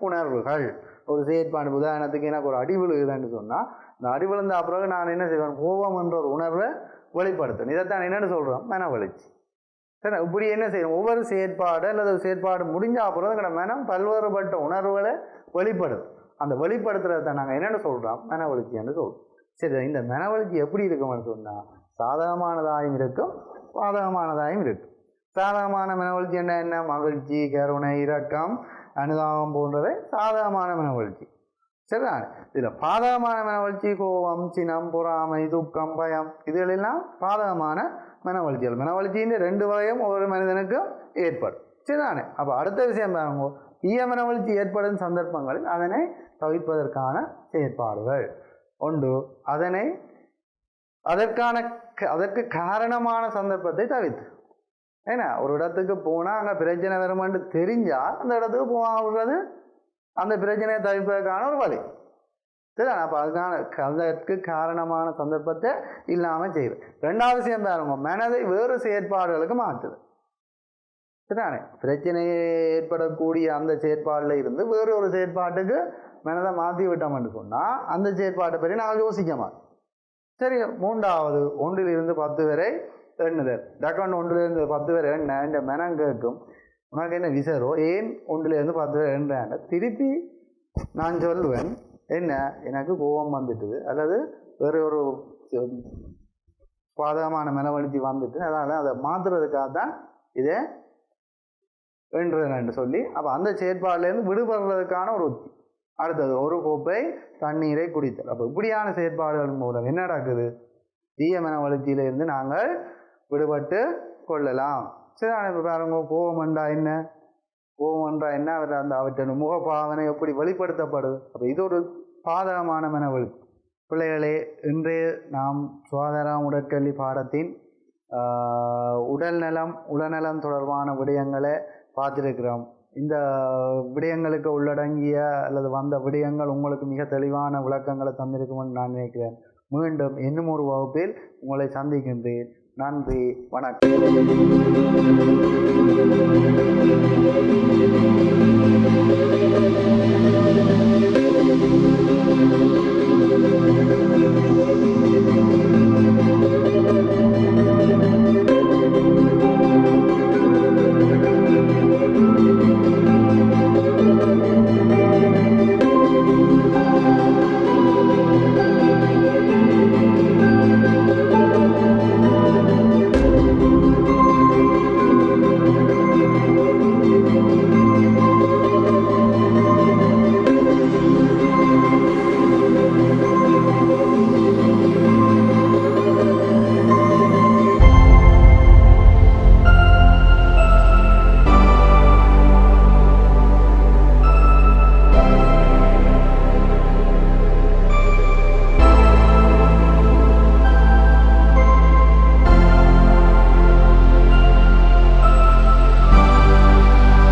Speaker 1: உணர்வுகள். ஒரு செயற்பாடு, உதாரணத்துக்கு எனக்கு ஒரு அடி விழுகுதுன்னு சொன்னால் இந்த அடி விழுந்த பிறகு நான் என்ன செய்வேன், கோபம் என்ற ஒரு உணர்வை வெளிப்படுத்தணும். இதைத்தான் என்னென்னு சொல்கிறோம், மனவளர்ச்சி. சரி. இப்படி என்ன செய்யணும், ஒவ்வொரு செயற்பாடு அல்லது செயற்பாடு முடிஞ்ச அப்புறம் எங்களோட மனம் பல்வேறுபட்ட உணர்வுகளை வெளிப்படுது. அந்த வெளிப்படுத்துறதை நாங்கள் என்னென்னு சொல்கிறோம், மனவளர்ச்சின்னு சொல்கிறோம். சரி. இந்த மனவளர்ச்சி எப்படி இருக்கும்னு சொன்னால் சாதகமானதாயும் இருக்கும், பாதகமானதாயும் இருக்கும். சாதகமான மனவளர்ச்சி என்ன, மகிழ்ச்சி, கருணை, இரக்கம், அனுதாபம் போன்றவை சாதகமான மனவளர்ச்சி. சரிதான். இதில் பாதகமான மனவளர்ச்சி கோபம், சினம், பொறாமை, துக்கம், பயம், இதுகளெல்லாம் பாதகமான மனவளர்ச்சிகள். மனவளர்ச்சியின் ரெண்டு வகையும் ஒவ்வொரு மனிதனுக்கும் ஏற்படும். சரிதானே. அப்போ அடுத்த விஷயம் பாருங்க, தீய மனவளர்ச்சி ஏற்படும் சந்தர்ப்பங்களில் அதனை தவிர்ப்பதற்கான செயற்பாடுகள். ஒன்று, அதற்கு காரணமான சந்தர்ப்பத்தை தவிர்த்து. ஏன்னா ஒரு இடத்துக்கு போனால் அங்கே பிரச்சனை வருமானு தெரிஞ்சால் அந்த இடத்துக்கு போகிறது அந்த பிரச்சனையை தவிர்ப்பதற்கான ஒரு வழி. சரிதான். அப்போ அதற்கு காரணமான சந்தர்ப்பத்தை இல்லாமல் செய்யுது. ரெண்டாவது விஷயம் பாருங்க, மனதை வேறு செயற்பாடுகளுக்கு மாற்றுது. சரிதானே. பிரச்சனையை ஏற்படக்கூடிய அந்த செயற்பாடில் இருந்து வேறு ஒரு செயற்பாட்டுக்கு மனதை மாற்றி விட்டோம்னு சொன்னால் அந்த செயற்பாட்டை பற்றி நாங்கள் யோசிக்க மாட்டோம். சரி. மூன்றாவது, 1 to 10 வரை எண்ணுதல். டக்குன்னு 1 to 10 வரை எண்ண இந்த மனம் கேட்கும், உனக்கு என்ன விசரோ, ஏன் 1 to 10 வரை எண்ண. திருப்பி நான் சொல்லுவேன், என்ன எனக்கு கோபம் வந்துட்டுது அல்லது வேறு ஒரு பாதகமான மனவளர்ச்சி வந்துட்டு, அதனால் அதை மாற்றுறதுக்காக தான் இதை எண்ணுறேன்னு சொல்லி அப்போ அந்த செயற்பாடுலேருந்து விடுபடுறதுக்கான ஒரு உத்தி. அடுத்தது, ஒரு கோப்பை தண்ணீரை குடித்தல். அப்போ இப்படியான செயற்பாடுகள் மூலம் என்ன நடக்குது, தீய மன வளர்ச்சியிலிருந்து நாங்கள் விடுபட்டு கொள்ளலாம். சரி இப்போ பாருங்க கோபம்ன்றா என்ன, கோபம்ன்றா என்ன, அவர் அந்த அவற்றின் முகபாவனை எப்படி வெளிப்படுத்தப்படுது. அப்போ இது ஒரு பாதகமான மனவெளி. பிள்ளைகளே, இன்றைய நாம் சுகாதாரம் உடற்கல்வி பாடத்தின் உடல்நலம் உளநலம் தொடர்பான விடயங்களை பார்த்துருக்கிறோம். இந்த விடயங்களுக்கு உள்ளடங்கிய அல்லது வந்த விடயங்கள் உங்களுக்கு மிக தெளிவான விளக்கங்களை தந்திருக்கும்னு நான் நினைக்கிறேன். மீண்டும் இன்னும் ஒரு வகுப்பில் உங்களை சந்திக்கின்றேன். நன்றி, வணக்கம்.